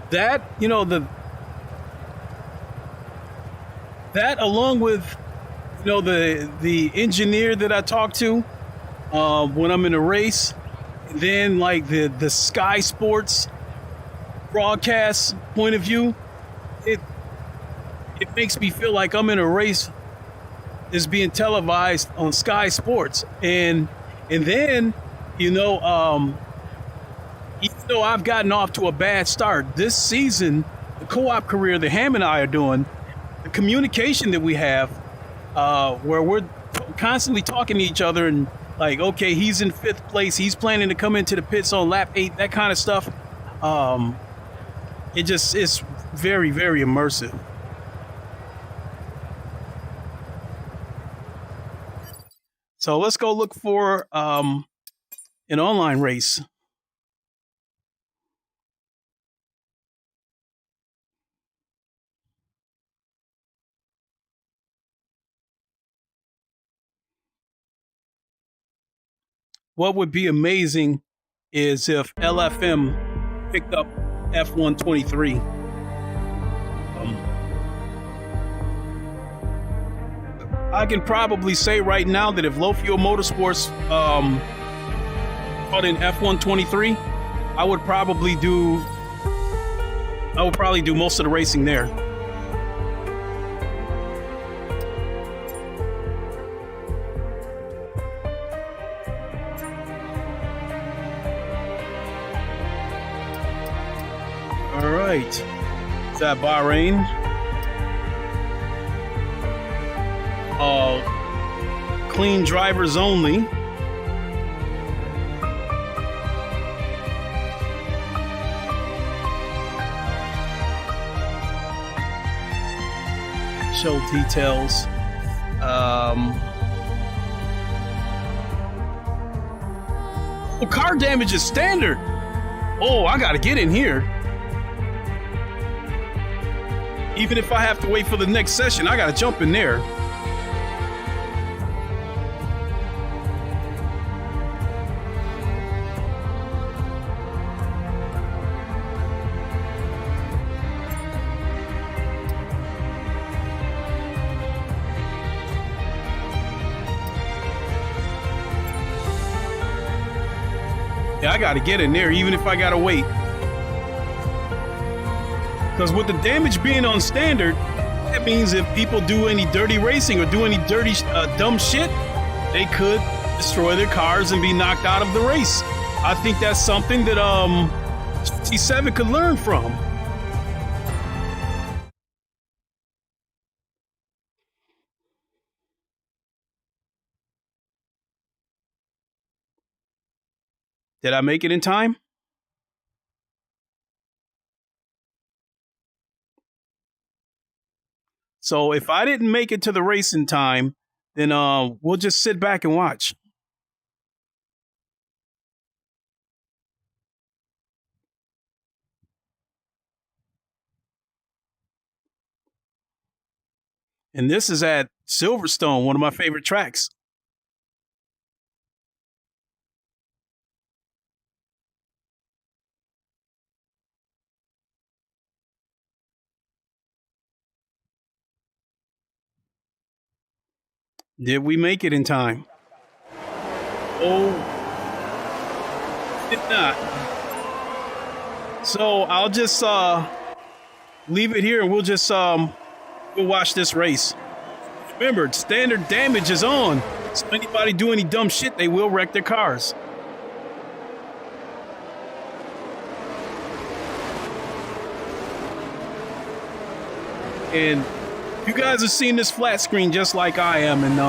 That, you know, that along with, you know, the engineer that I talked to when I'm in a race, then like the Sky Sports broadcast point of view, it makes me feel like I'm in a race that's being televised on Sky Sports. And then, you know, even though I've gotten off to a bad start this season, the co-op career that Ham and I are doing, the communication that we have, where we're constantly talking to each other and like, okay, he's in 5th place, he's planning to come into the pits on lap 8, that kind of stuff. It's very, very immersive. So let's go look for an online race. What would be amazing is if LFM picked up F123. I can probably say right now that if Low Fuel Motorsports caught in F123, I would probably do most of the racing there. All right, is that Bahrain? Clean drivers only. Show details. Well, car damage is standard. Oh, I gotta get in here. Even if I have to wait for the next session, I gotta jump in there. Yeah, I gotta get in there, even if I gotta wait. Because with the damage being on standard, that means if people do any dirty racing or do any dirty, dumb shit, they could destroy their cars and be knocked out of the race. I think that's something that GT7 could learn from. Did I make it in time? So if I didn't make it to the race in time, then we'll just sit back and watch. And this is at Silverstone, one of my favorite tracks. Did we make it in time? Oh, did not. So I'll just leave it here and we'll just we'll watch this race. Remember, standard damage is on. So anybody do any dumb shit, they will wreck their cars. And you guys have seen this flat screen just like I am, and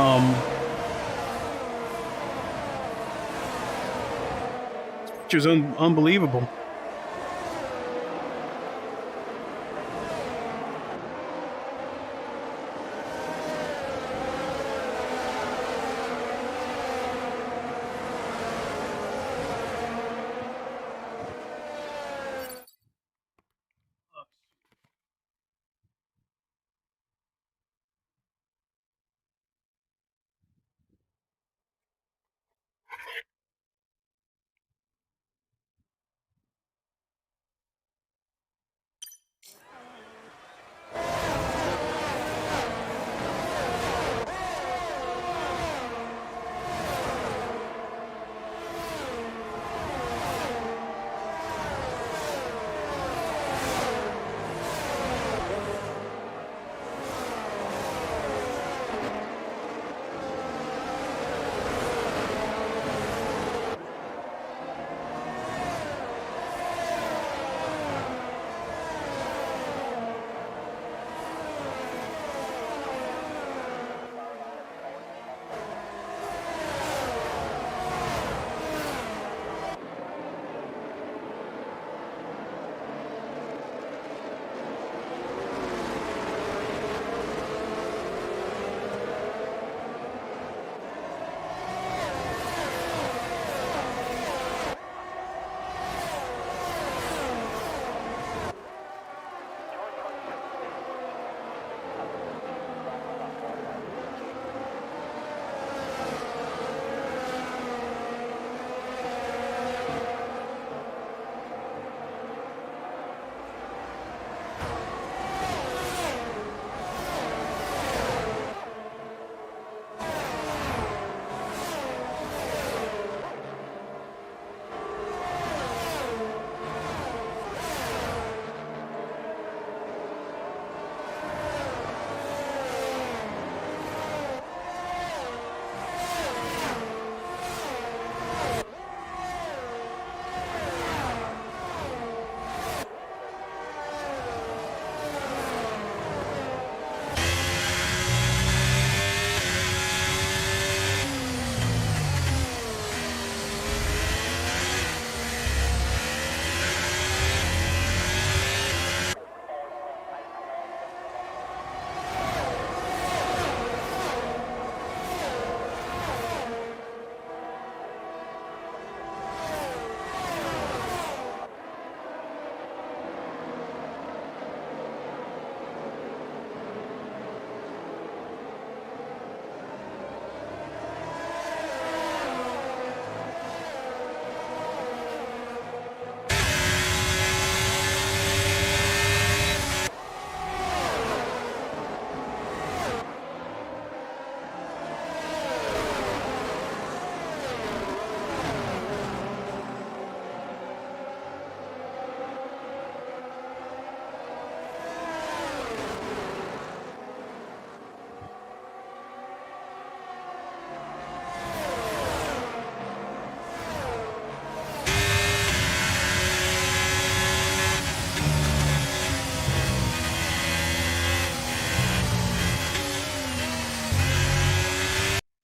this picture's unbelievable.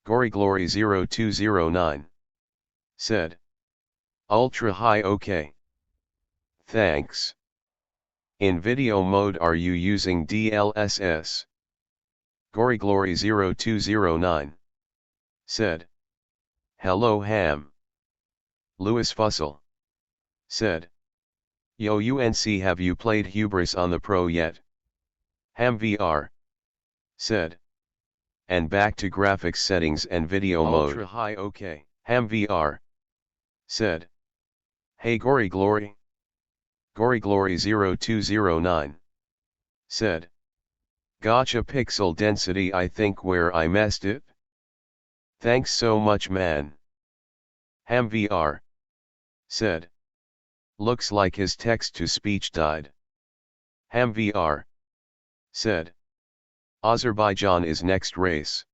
GoryGlory0209 said. Ultra high OK. Thanks. In video mode are you using DLSS? GoryGlory0209 said. Hello Ham. Louis Fussell said. Yo UNC, have you played Hubris on the Pro yet? Ham VR said. And back to graphics settings and video mode. Ultra high OK. Ham VR said. Hey Gory Glory. GoryGlory0209 said. Gotcha pixel density, I think where I messed it. Thanks so much, man. Ham VR said. Looks like his text-to-speech died. Ham VR said. Azerbaijan is next race.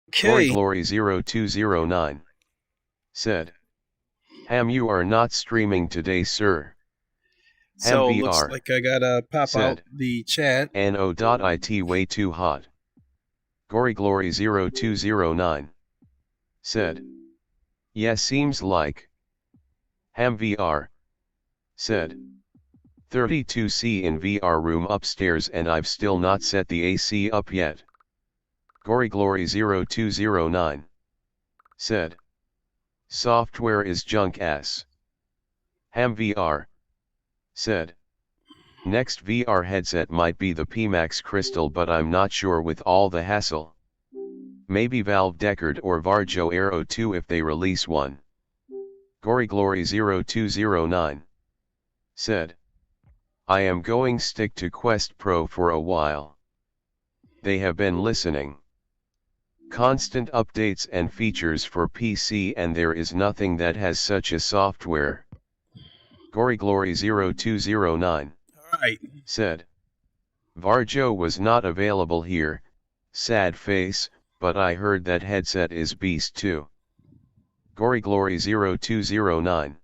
Okay. Glory 0209 said. Ham, you are not streaming today, sir. So Ham looks VR like I gotta pop said, out the chat. No.it way too hot. Glory 0209 said. Yeah, seems like. Ham VR said. 32C in VR room upstairs and I've still not set the AC up yet. Glory 0209 said. Software is junk ass. Ham VR said. Next VR headset might be the Pimax Crystal, but I'm not sure with all the hassle. Maybe Valve Deckard or Varjo Aero 2 if they release one. Glory 0209 said. I am going stick to Quest Pro for a while. They have been listening. Constant updates and features for PC and there is nothing that has such a software. Glory 0209 said. Varjo was not available here, sad face, but I heard that headset is beast too. Glory 0209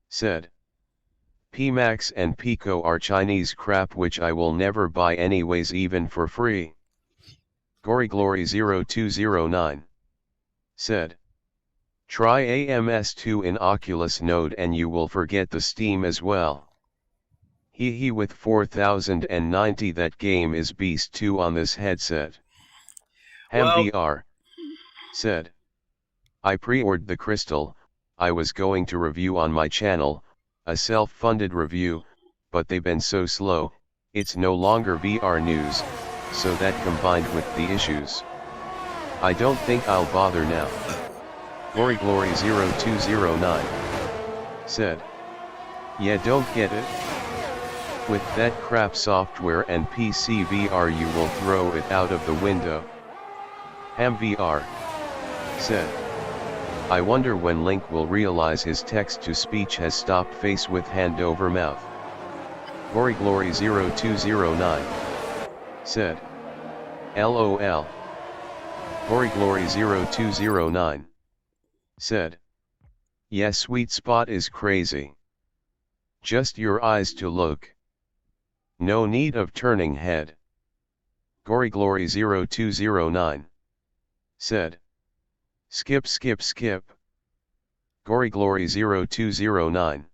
said. Pimax and Pico are Chinese crap which I will never buy anyways even for free. Glory 0209 said. Try AMS2 in Oculus Node and you will forget the Steam as well. He with 4090 that game is beast too on this headset. Ham VR said. I pre-ordered the Crystal, I was going to review on my channel, a self-funded review, but they've been so slow, it's no longer VR news, so that combined with the issues. I don't think I'll bother now. Glory 0209 said. Yeah, don't get it. With that crap software and PC VR you will throw it out of the window. Ham VR said. I wonder when Link will realize his text-to-speech has stopped face with hand over mouth. Glory 0209 said. LOL. Glory 0209 said. Yeah, sweet spot is crazy. Just your eyes to look. No need of turning head. Glory 0209 said. Skip skip skip. Glory 0209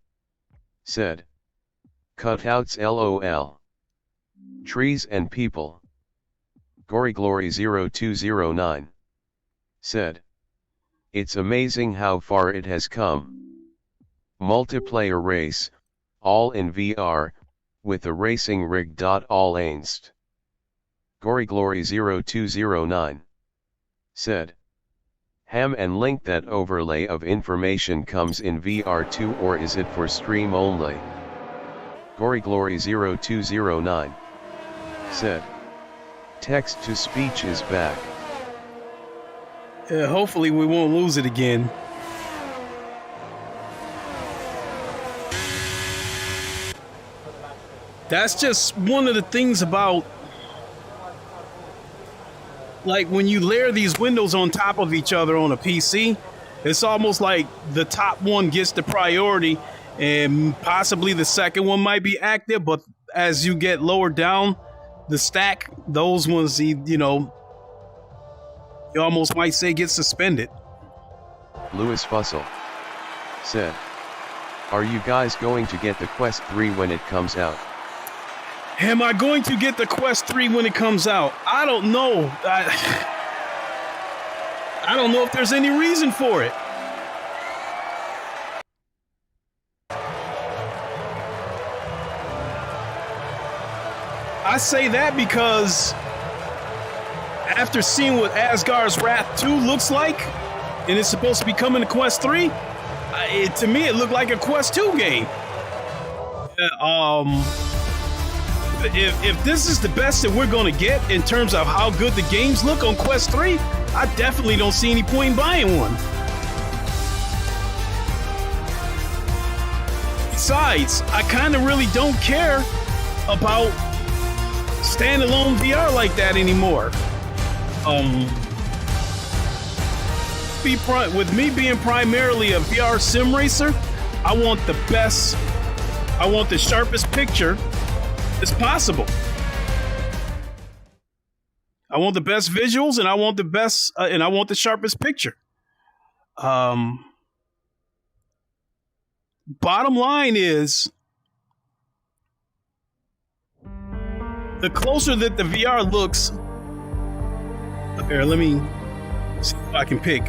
said. Cutouts LOL. Trees and people. Glory 0209 said. It's amazing how far it has come. Multiplayer race, all in VR, with a racing rig. All ainst. Glory 0209 said. Ham and Link, that overlay of information comes in VR too, or is it for stream only? Glory 0209 said. Text to speech is back. Hopefully we won't lose it again. That's just one of the things about, like, when you layer these windows on top of each other on a PC, it's almost like the top one gets the priority and possibly the second one might be active, but as you get lower down the stack, those ones, you know, you almost might say get suspended. Louis Fussell said. Are you guys going to get the Quest 3 when it comes out? Am I going to get the Quest 3 when it comes out? I don't know. I don't know if there's any reason for it. I say that because after seeing what Asgard's Wrath 2 looks like, and it's supposed to be coming to Quest 3, to me it looked like a Quest 2 game. If this is the best that we're going to get in terms of how good the games look on Quest 3, I definitely don't see any point in buying one. Besides, I kind of really don't care about standalone VR like that anymore. With me being primarily a VR sim racer, I want the best, I want the sharpest picture as possible. I want the best visuals, and I want the best, and I want the sharpest picture. Bottom line is, the closer that the VR looks, here, let me see if I can pick.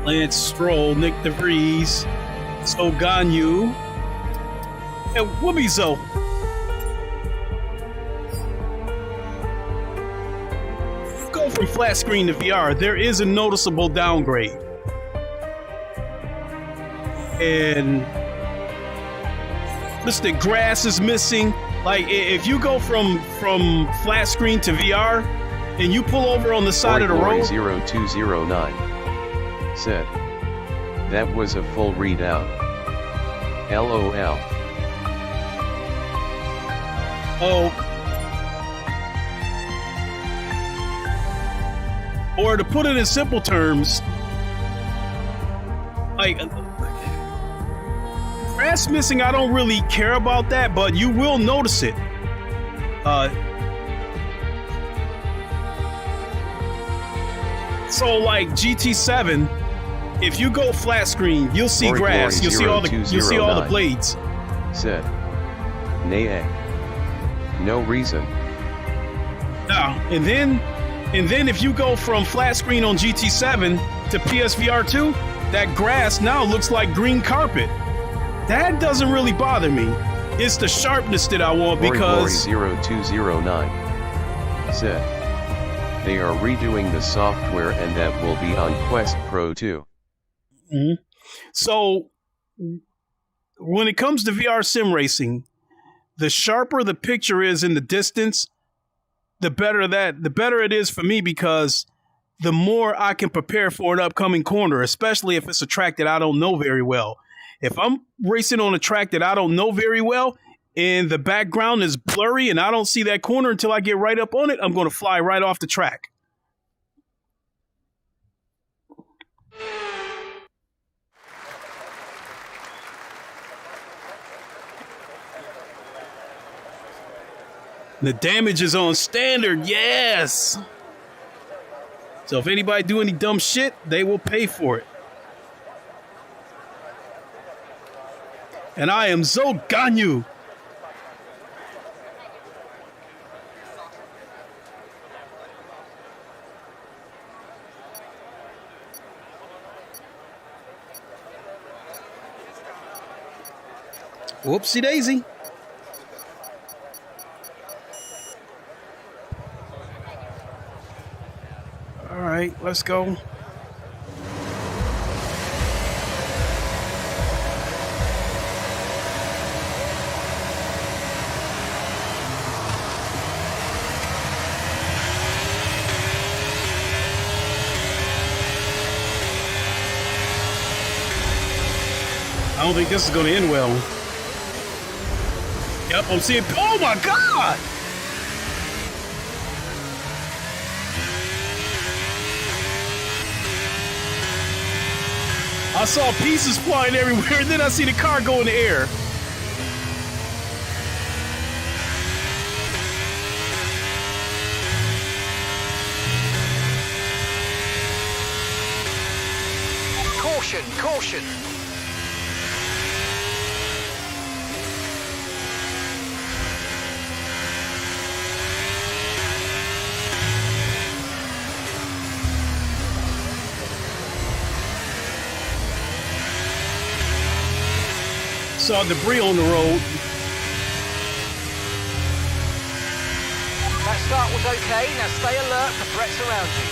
Lance Stroll, Nick DeVries, So Ganyu, and Woobizo. Go from flat screen to VR, there is a noticeable downgrade. And listen, grass is missing. Like, if you go from flat screen to VR and you pull over on the side of the road. 0209 said, that was a full readout. LOL. Oh. Or to put it in simple terms, like, grass missing, I don't really care about that, but you will notice it. So like GT7, if you go flat screen, you'll see grass. You'll see all the blades. Said, nay, no reason. Now, and then if you go from flat screen on GT7 to PSVR 2, that grass now looks like green carpet. That doesn't really bother me. It's the sharpness that I want, because 0209 said, they are redoing the software and that will be on Quest Pro 2. Mm-hmm. So when it comes to VR sim racing, the sharper the picture is in the distance, the better it is for me, because the more I can prepare for an upcoming corner, especially if it's a track that I don't know very well. If I'm racing on a track that I don't know very well and the background is blurry and I don't see that corner until I get right up on it, I'm going to fly right off the track. The damage is on standard, yes. So if anybody do any dumb shit, they will pay for it. And I am Zo Ganyu. Whoopsie daisy. All right, let's go. I don't think this is going to end well. Yep, I'm seeing. Oh my God! I saw pieces flying everywhere, and then I see the car go in the air. Caution, caution. Saw debris on the road. That start was okay. Now stay alert for threats around you.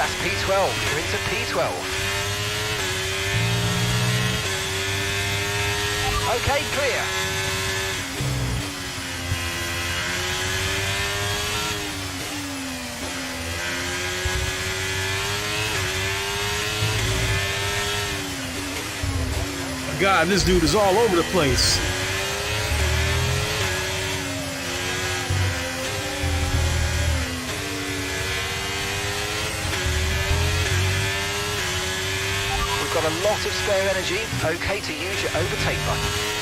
That's P12. You're into P12. Okay, clear. God, this dude is all over the place. We've got a lot of spare energy. Okay to use your overtake button.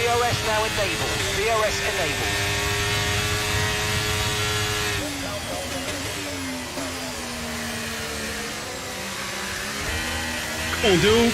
DRS now enabled. DRS enabled. Come on, dude.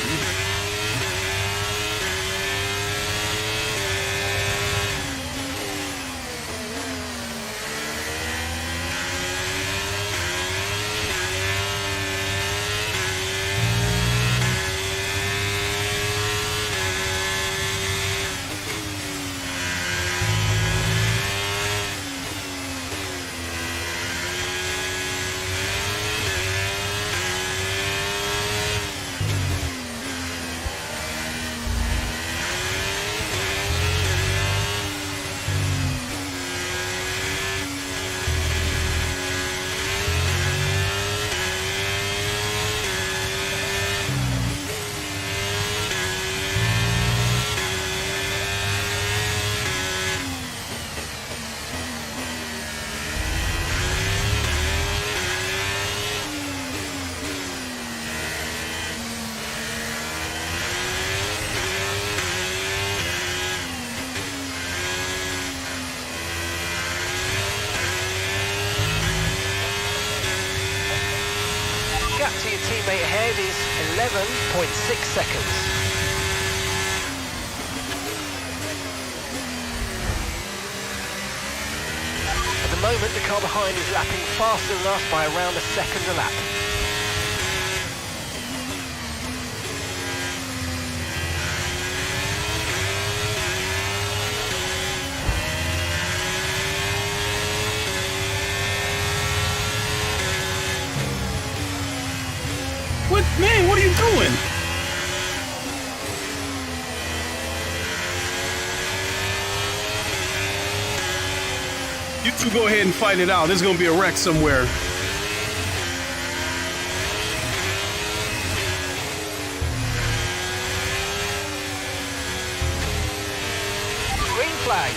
Gap to your teammate ahead is 11.6 seconds. At the moment, the car behind is lapping faster than us by around a second a lap. What, man, what are you doing? You two go ahead and fight it out. There's gonna be a wreck somewhere. Green flag.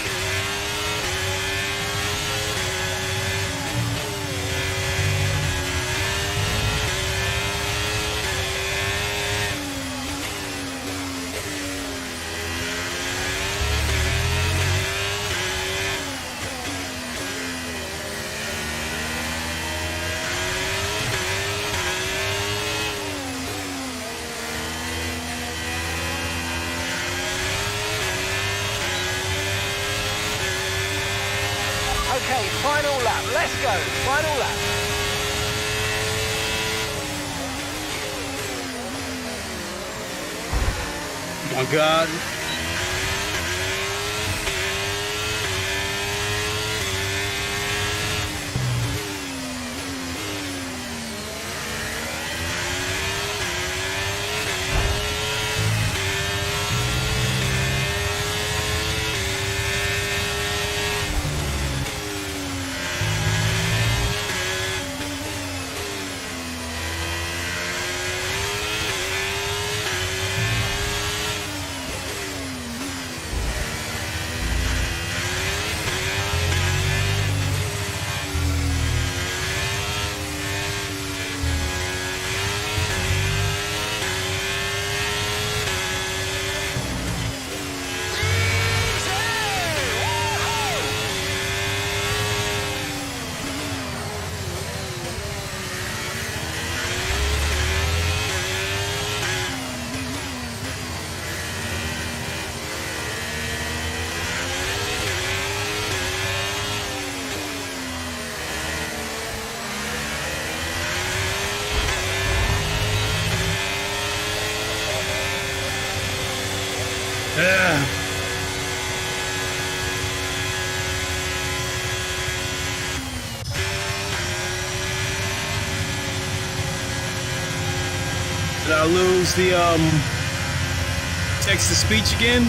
Okay, final lap. Let's go. Final lap. Oh my God. Did I lose the text to speech again?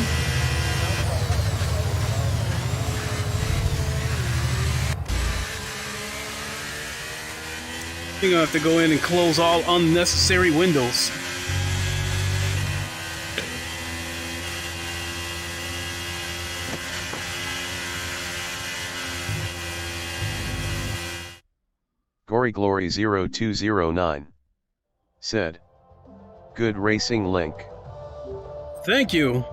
You're gonna have to go in and close all unnecessary windows. GoryGlory0209 said, "Good racing link." Thank you.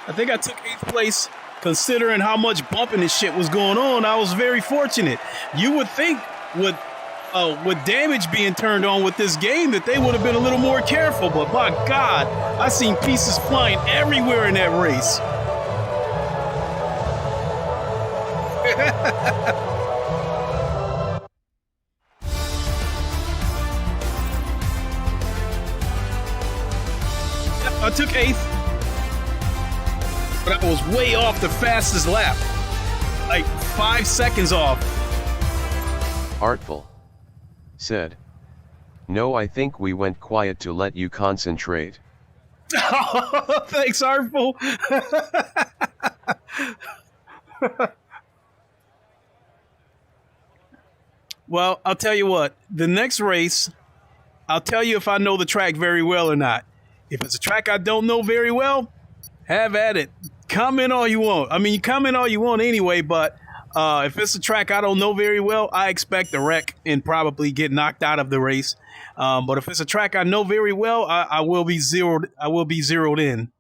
I think I took 8th place considering how much bumping and shit was going on. I was very fortunate. You would think with damage being turned on with this game that they would have been a little more careful, but my God, I seen pieces flying everywhere in that race. I took 8th, but I was way off the fastest lap, like 5 seconds off. Artful said, "No, I think we went quiet to let you concentrate." Thanks, Artful. Well, I'll tell you what, the next race, I'll tell you if I know the track very well or not. If it's a track I don't know very well, have at it. Comment all you want. I mean, you comment all you want anyway, but if it's a track I don't know very well, I expect a wreck and probably get knocked out of the race. But if it's a track I know very well, I will be zeroed in.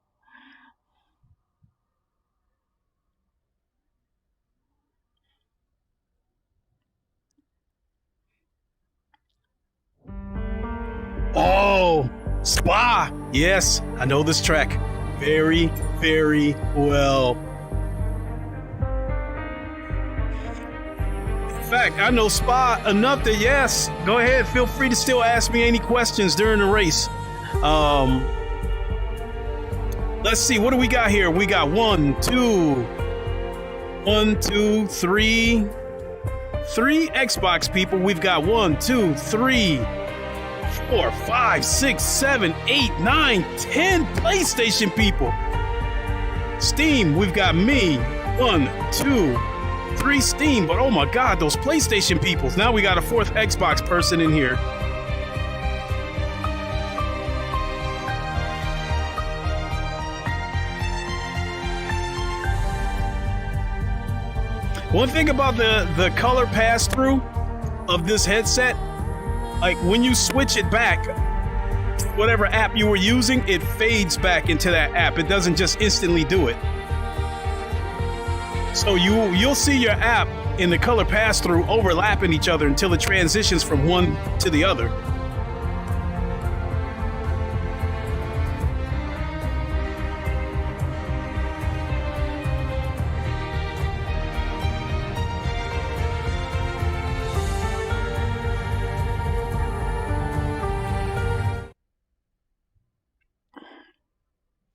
Oh, Spa. Yes, I know this track very, very well. In fact, I know Spa enough that, yes, go ahead. Feel free to still ask me any questions during the race. Let's see. What do we got here? We got 1, 2, 3 Xbox people. We've got 1, 2, 3, 4, 5, 6, 7, 8, 9, 10 PlayStation people. Steam, we've got me. 1, 2, 3 Steam. But oh my God, those PlayStation peoples. Now we got a 4th Xbox person in here. One thing about the color pass-through of this headset, like when you switch it back, whatever app you were using, it fades back into that app. It doesn't just instantly do it. So you'll see your app and the color pass-through overlapping each other until it transitions from one to the other.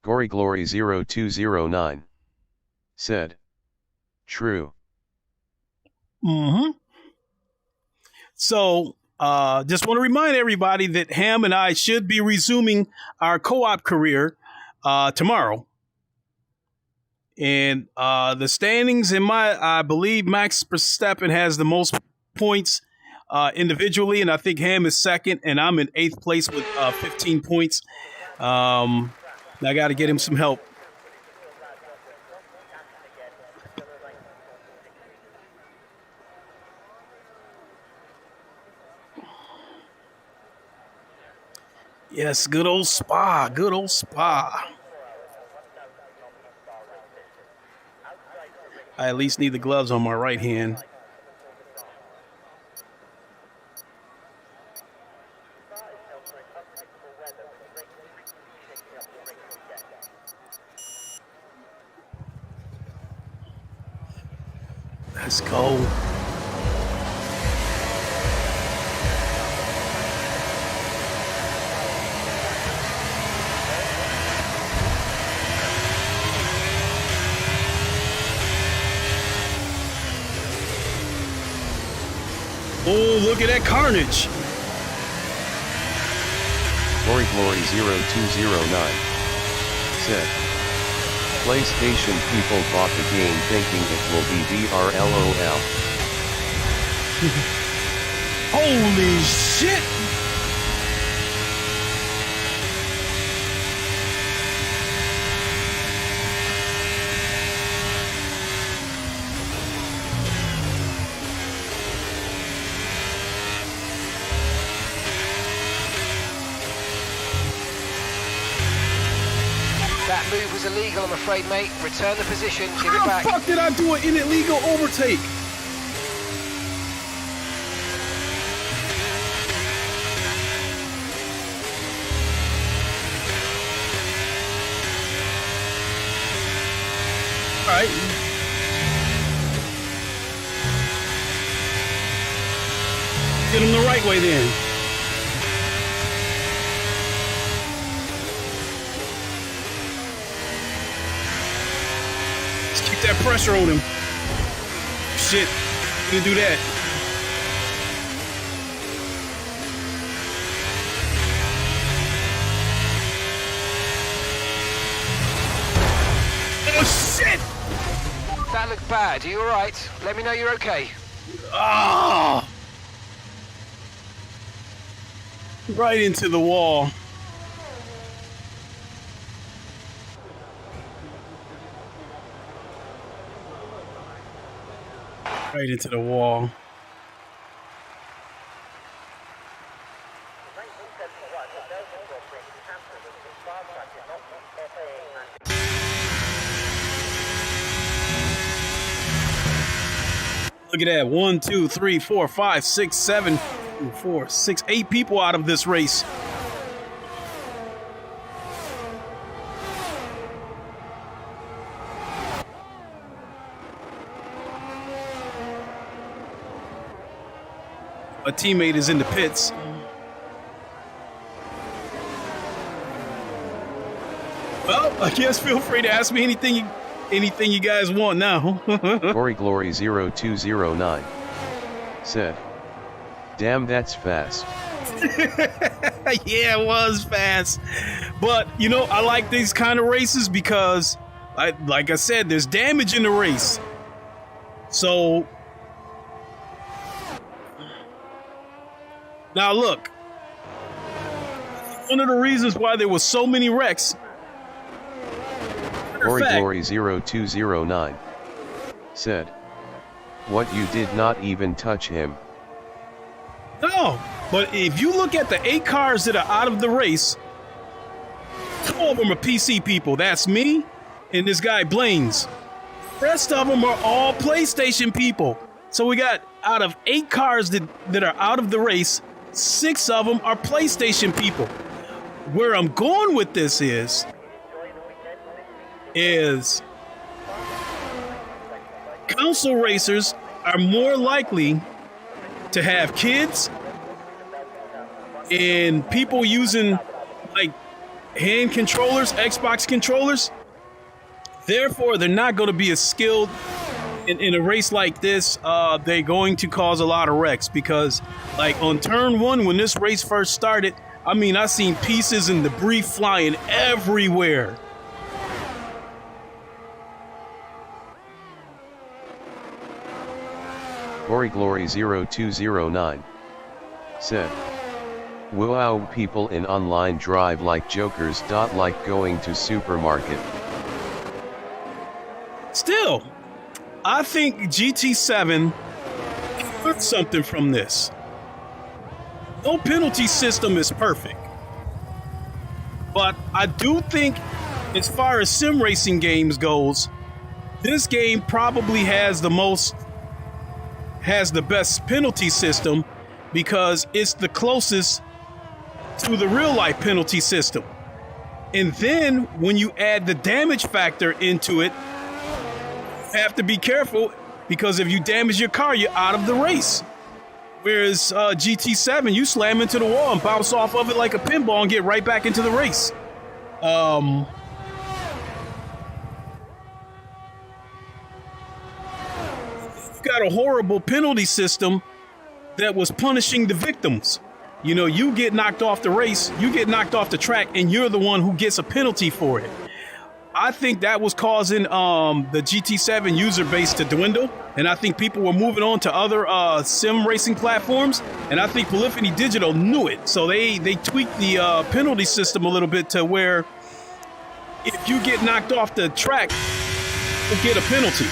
GoryGlory0209 said, "True." Mm-hmm. So, just want to remind everybody that Ham and I should be resuming our co-op career tomorrow. And the standings I believe Max Verstappen has the most points individually, and I think Ham is second, and I'm in 8th place with 15 points. I got to get him some help. Yes, good old Spa. Good old Spa. I at least need the gloves on my right hand. Let's go. Oh, look at that carnage. Glory 0209 said, PlayStation people bought the game thinking it will be VR LOL. Holy shit! That move was illegal, I'm afraid, mate. Return the position, give it How back. the fuck did I do an illegal overtake? All right. Get him the right way then. Let's keep that pressure on him. Shit, you can do that. Oh shit! That looked bad. Are you all right? Let me know you're okay. Ah! Right into the wall. Right into the wall. Look at that. 1, 2, 3, 4, 5, 6, 7, 4, 6, 8 people out of this race. A teammate is in the pits. Well, I guess feel free to ask me anything you guys want now. Glory 0209 said, damn, that's fast. Yeah, it was fast. But, you know, I like these kind of races because, like I said, there's damage in the race. So, now look, one of the reasons why there was so many wrecks. Glory 0209 said, what, you did not even touch him? No, but if you look at the 8 cars that are out of the race, 2 of them are PC people. That's me and this guy Blaine's. The rest of them are all PlayStation people. So we got, out of 8 cars that are out of the race, 6 of them are PlayStation people. Where I'm going with this is console racers are more likely to have kids and people using like hand controllers, Xbox controllers. Therefore, they're not going to be as skilled in a race like this. They're going to cause a lot of wrecks because, like on turn 1, when this race first started, I mean, I seen pieces and debris flying everywhere. Glory 0209 said, wow, people in online drive like jokers. Like going to supermarket. Still, I think GT7 learned something from this. No penalty system is perfect. But I do think, as far as sim racing games goes, this game probably has the best penalty system because it's the closest to the real life penalty system. And then when you add the damage factor into it, you have to be careful because if you damage your car, you're out of the race. Whereas GT7, you slam into the wall and bounce off of it like a pinball and get right back into the race. You've got a horrible penalty system. that was punishing the victims. You know, you get knocked off the race, you get knocked off the track, and you're the one who gets a penalty for it. I think that was causing the GT7 user base to dwindle, and I think people were moving on to other sim racing platforms, and I think Polyphony Digital knew it, so they tweaked the penalty system a little bit to where if you get knocked off the track, you get a penalty.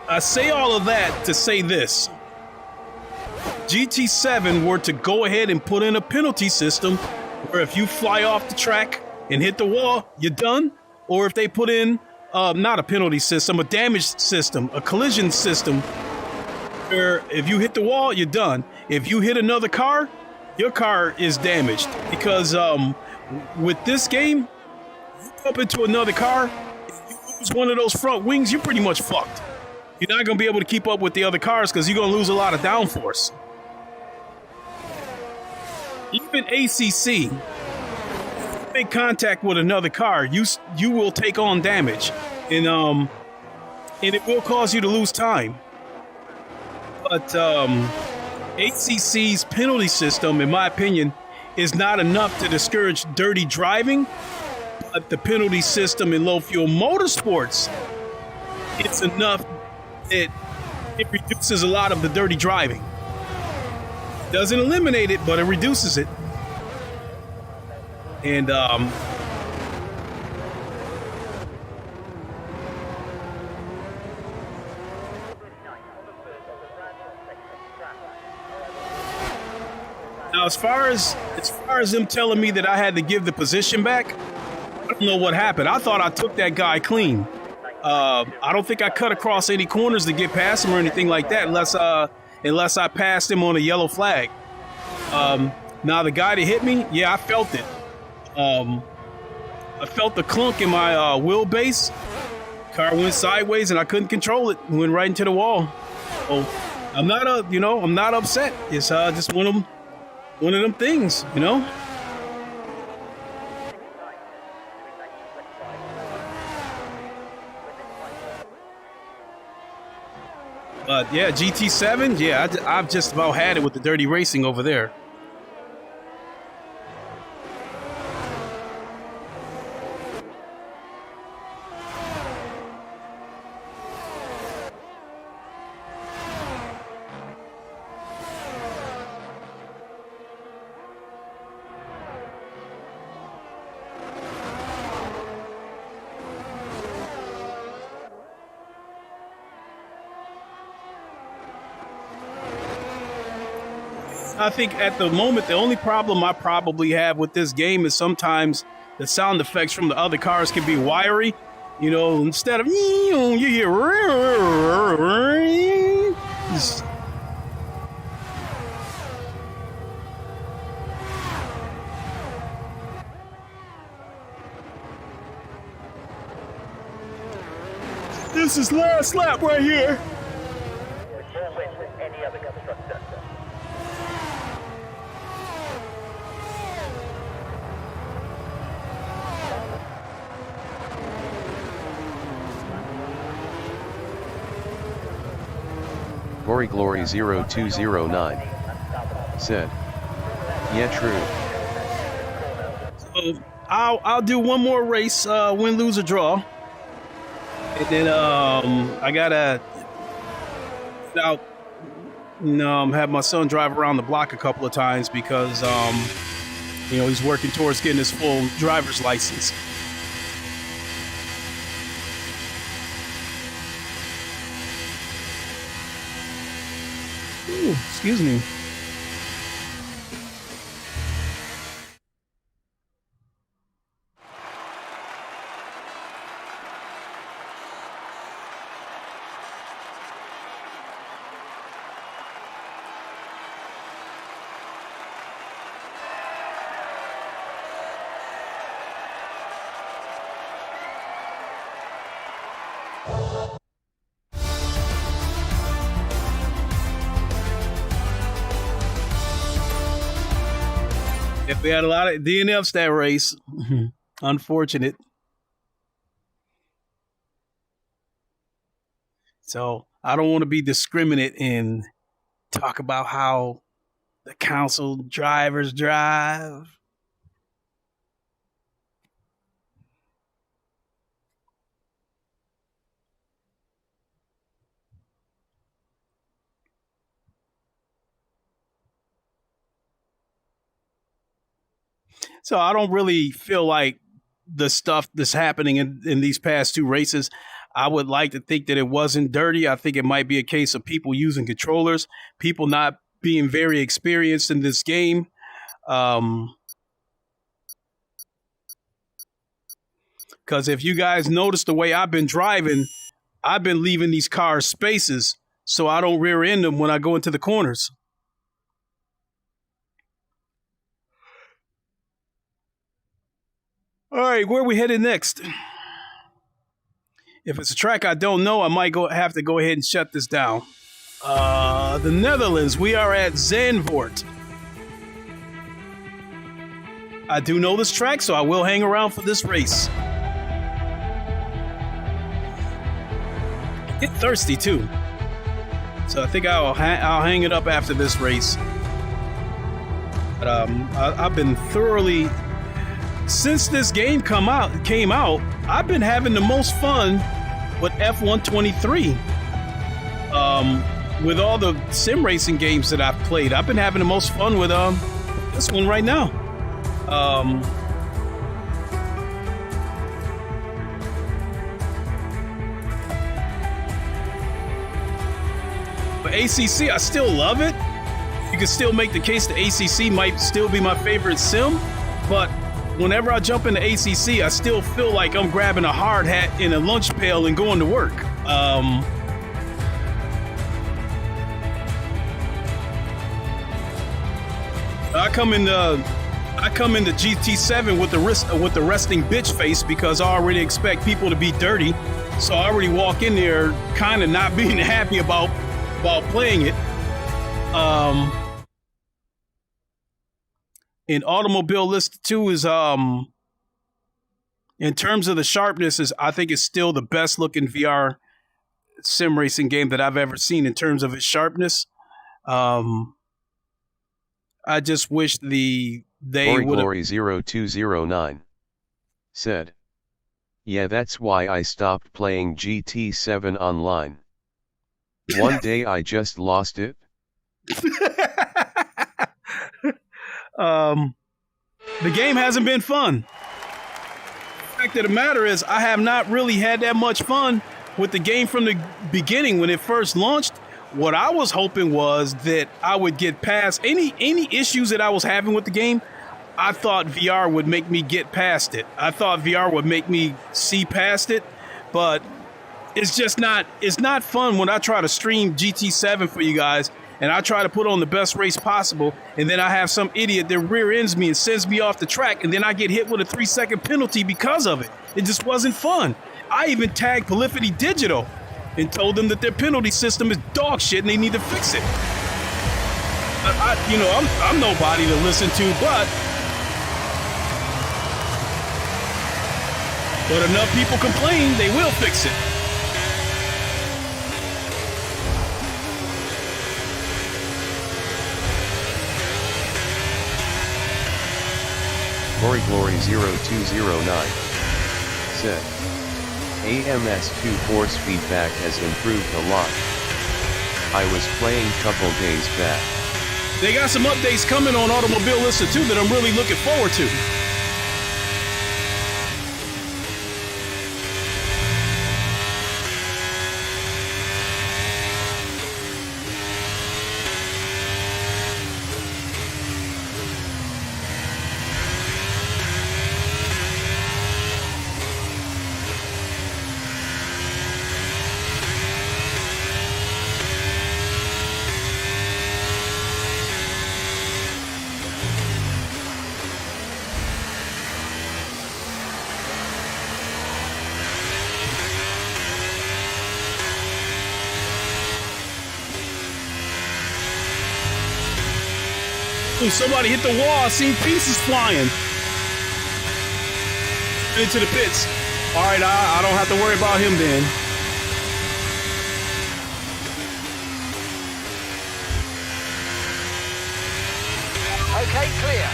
I say all of that to say this. GT7 were to go ahead and put in a penalty system where if you fly off the track and hit the wall, you're done. Or if they put in, not a penalty system, a damage system, a collision system, where if you hit the wall, you're done. If you hit another car, your car is damaged. Because with this game, you go up into another car, if you lose one of those front wings, you're pretty much fucked. You're not going to be able to keep up with the other cars because you're going to lose a lot of downforce. Even ACC, make contact with another car, you will take on damage, and it will cause you to lose time. But ACC's penalty system, in my opinion, is not enough to discourage dirty driving. But the penalty system in low fuel motorsports, it's enough. It reduces a lot of the dirty driving. Doesn't eliminate it, but it reduces it. And now, as far as them telling me that I had to give the position back, I don't know what happened. I thought I took that guy clean. I don't think I cut across any corners to get past him or anything like that, unless I passed him on a yellow flag. Now the guy that hit me, yeah, I felt it. I felt the clunk in my wheelbase. Car went sideways and I couldn't control it. Went right into the wall. So I'm not upset. It's just one of them things, you know. But yeah, GT7, yeah, I've just about had it with the dirty racing over there. I think at the moment, the only problem I probably have with this game is sometimes the sound effects from the other cars can be wiry. You know, instead of you hear. This is last lap right here. Glory 0209 said, "Yeah, true." So I'll do one more race, win, lose, or draw, and then I gotta have my son drive around the block a couple of times because he's working towards getting his full driver's license. Ooh, excuse me. We had a lot of DNFs that race. Unfortunate. So I don't want to be discriminate and talk about how the council drivers drive. So I don't really feel like the stuff that's happening in these past two races, I would like to think that it wasn't dirty. I think it might be a case of people using controllers, people not being very experienced in this game. Because if you guys notice the way I've been driving, I've been leaving these cars spaces so I don't rear end them when I go into the corners. All right, where are we headed next? If it's a track I don't know, I might have to go ahead and shut this down. The Netherlands, we are at Zandvoort. I do know this track, so I will hang around for this race. Get thirsty too, so I think I'll hang it up after this race. But I've been thoroughly, since this game came out, I've been having the most fun with F123. With all the sim racing games that I've played, I've been having the most fun with this one right now. But ACC, I still love it. You can still make the case that ACC might still be my favorite sim, but whenever I jump into ACC, I still feel like I'm grabbing a hard hat in a lunch pail and going to work. I come into GT7 with the resting bitch face because I already expect people to be dirty, so I already walk in there kind of not being happy about playing it. And Automobile List 2 is in terms of the sharpness, I think it's still the best looking VR sim racing game that I've ever seen in terms of its sharpness. I just wish they would. Glory 0209 said, "Yeah, that's why I stopped playing GT7 online. One day I just lost it." The game hasn't been fun. The fact of the matter is, I have not really had that much fun with the game from the beginning when it first launched. What I was hoping was that I would get past any issues that I was having with the game. I thought VR would make me get past it. I thought VR would make me see past it, but it's just not. It's not fun when I try to stream GT7 for you guys and I try to put on the best race possible, and then I have some idiot that rear ends me and sends me off the track, and then I get hit with a 3-second penalty because of it. It just wasn't fun. I even tagged Polyphony Digital and told them that their penalty system is dog shit and they need to fix it. I'm nobody to listen to, but enough people complain, they will fix it. Glory 0209 said, AMS2 force feedback has improved a lot. I was playing couple days back. They got some updates coming on Automobile List 2 that I'm really looking forward to. Ooh, somebody hit the wall. I seen pieces flying into the pits. All right, I don't have to worry about him then. Okay, clear.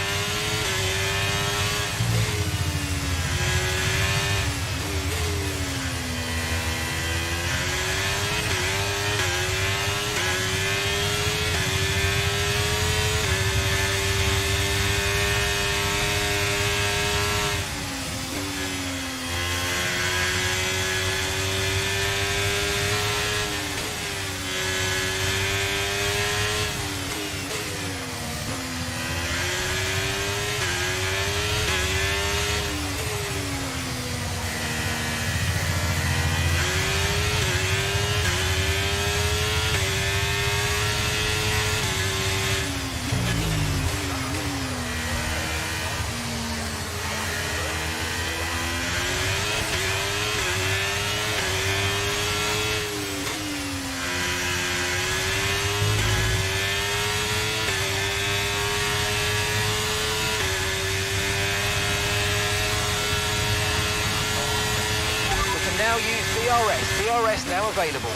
Now use DRS. DRS now available.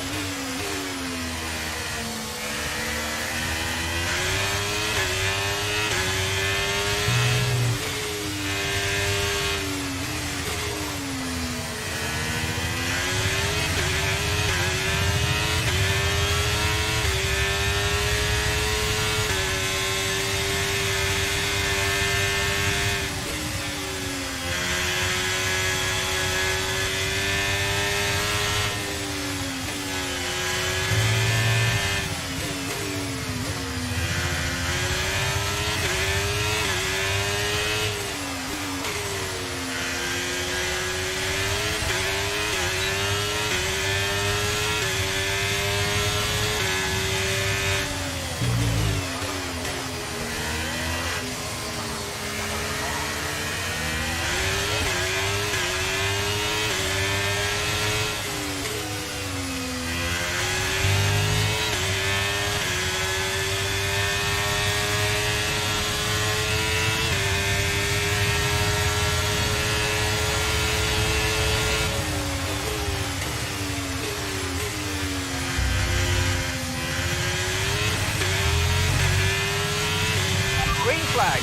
Flag.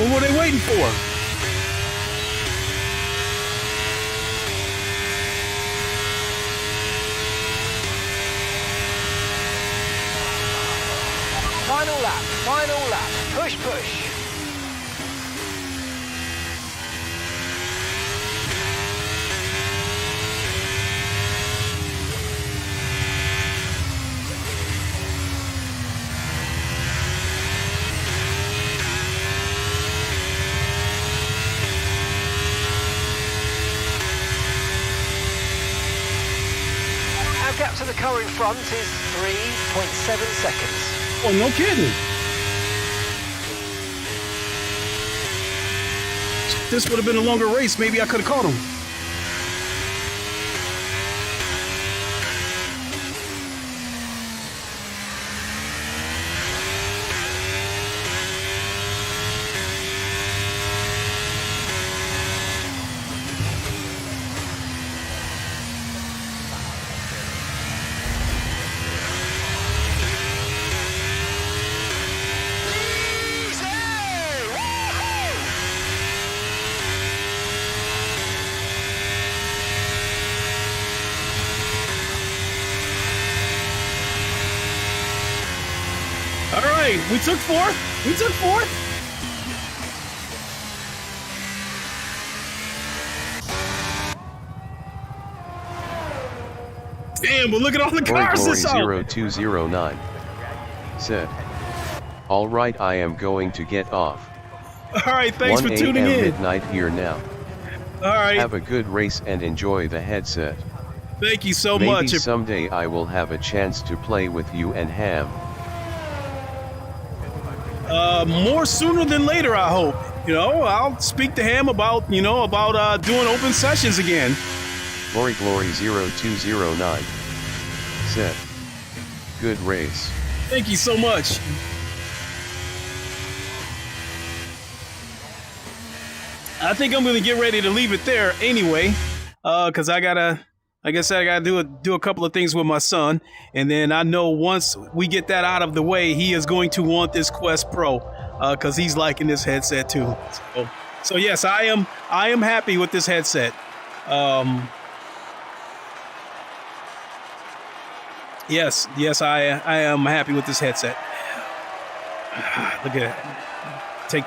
What were they waiting for? Final lap, final lap. Push, push. Our gap to the car in front is 3.7 seconds. Oh, no kidding. This would have been a longer race. Maybe I could have caught him. right. We took fourth. We took fourth. Damn, but look at all the cars this out. 0209 said, all right, I am going to get off. All right, thanks for tuning in. Midnight here now. All right. Have a good race and enjoy the headset. Thank you so Maybe much. Someday I will have a chance to play with you and Ham. More sooner than later, I hope. You know, I'll speak to Ham about, doing open sessions again. Glory 0209 said, good race. Thank you so much. I think I'm gonna get ready to leave it there anyway, because I gotta do a couple of things with my son, and then I know once we get that out of the way, he is going to want this Quest Pro, because he's liking this headset too. So yes, I am happy with this headset. Yes, I am happy with this headset. Look at it.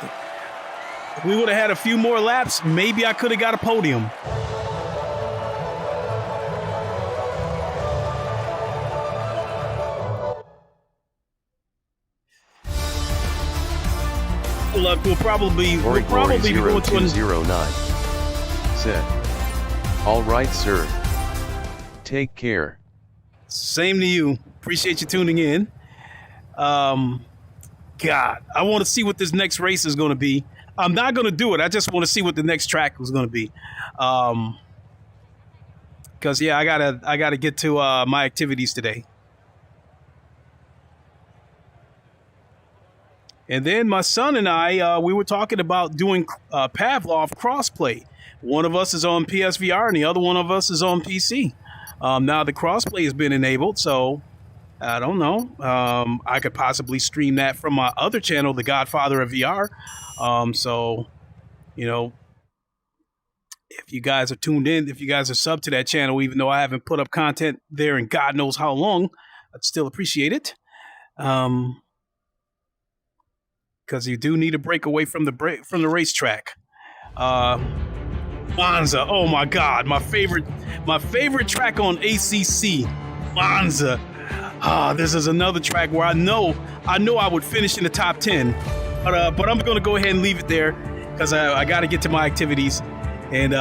If we would have had a few more laps, maybe I could have got a podium. Look, we'll probably be going to 0209 said, all right, sir. Take care. Same to you. Appreciate you tuning in. God, I want to see what this next race is going to be. I'm not going to do it. I just want to see what the next track was going to be. Because, yeah, I gotta get to my activities today. And then my son and I, we were talking about doing Pavlov crossplay. One of us is on PSVR and the other one of us is on PC. Now the crossplay has been enabled, so I don't know. I could possibly stream that from my other channel, the Godfather of VR. So, if you guys are tuned in, if you guys are subbed to that channel, even though I haven't put up content there in God knows how long, I'd still appreciate it. Because you do need a break away from the racetrack. Monza, oh my God, my favorite track on ACC, Monza. This is another track where I know I would finish in the top 10, but I'm gonna go ahead and leave it there because I got to get to my activities, and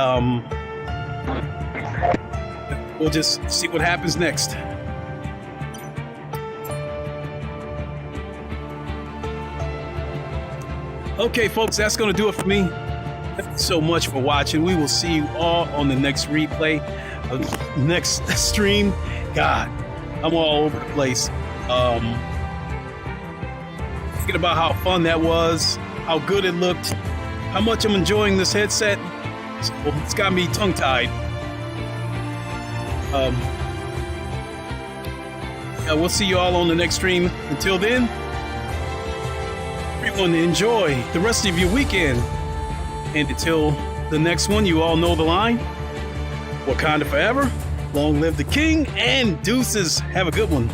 we'll just see what happens next. Okay, folks, that's gonna do it for me. Thank you so much for watching. We will see you all on the next replay, next stream. God, I'm all over the place. Thinking about how fun that was, how good it looked, how much I'm enjoying this headset. It's got me tongue-tied. Yeah, we'll see you all on the next stream. Until then, everyone enjoy the rest of your weekend. And until the next one, you all know the line. Wakanda forever, long live the king, and deuces. Have a good one.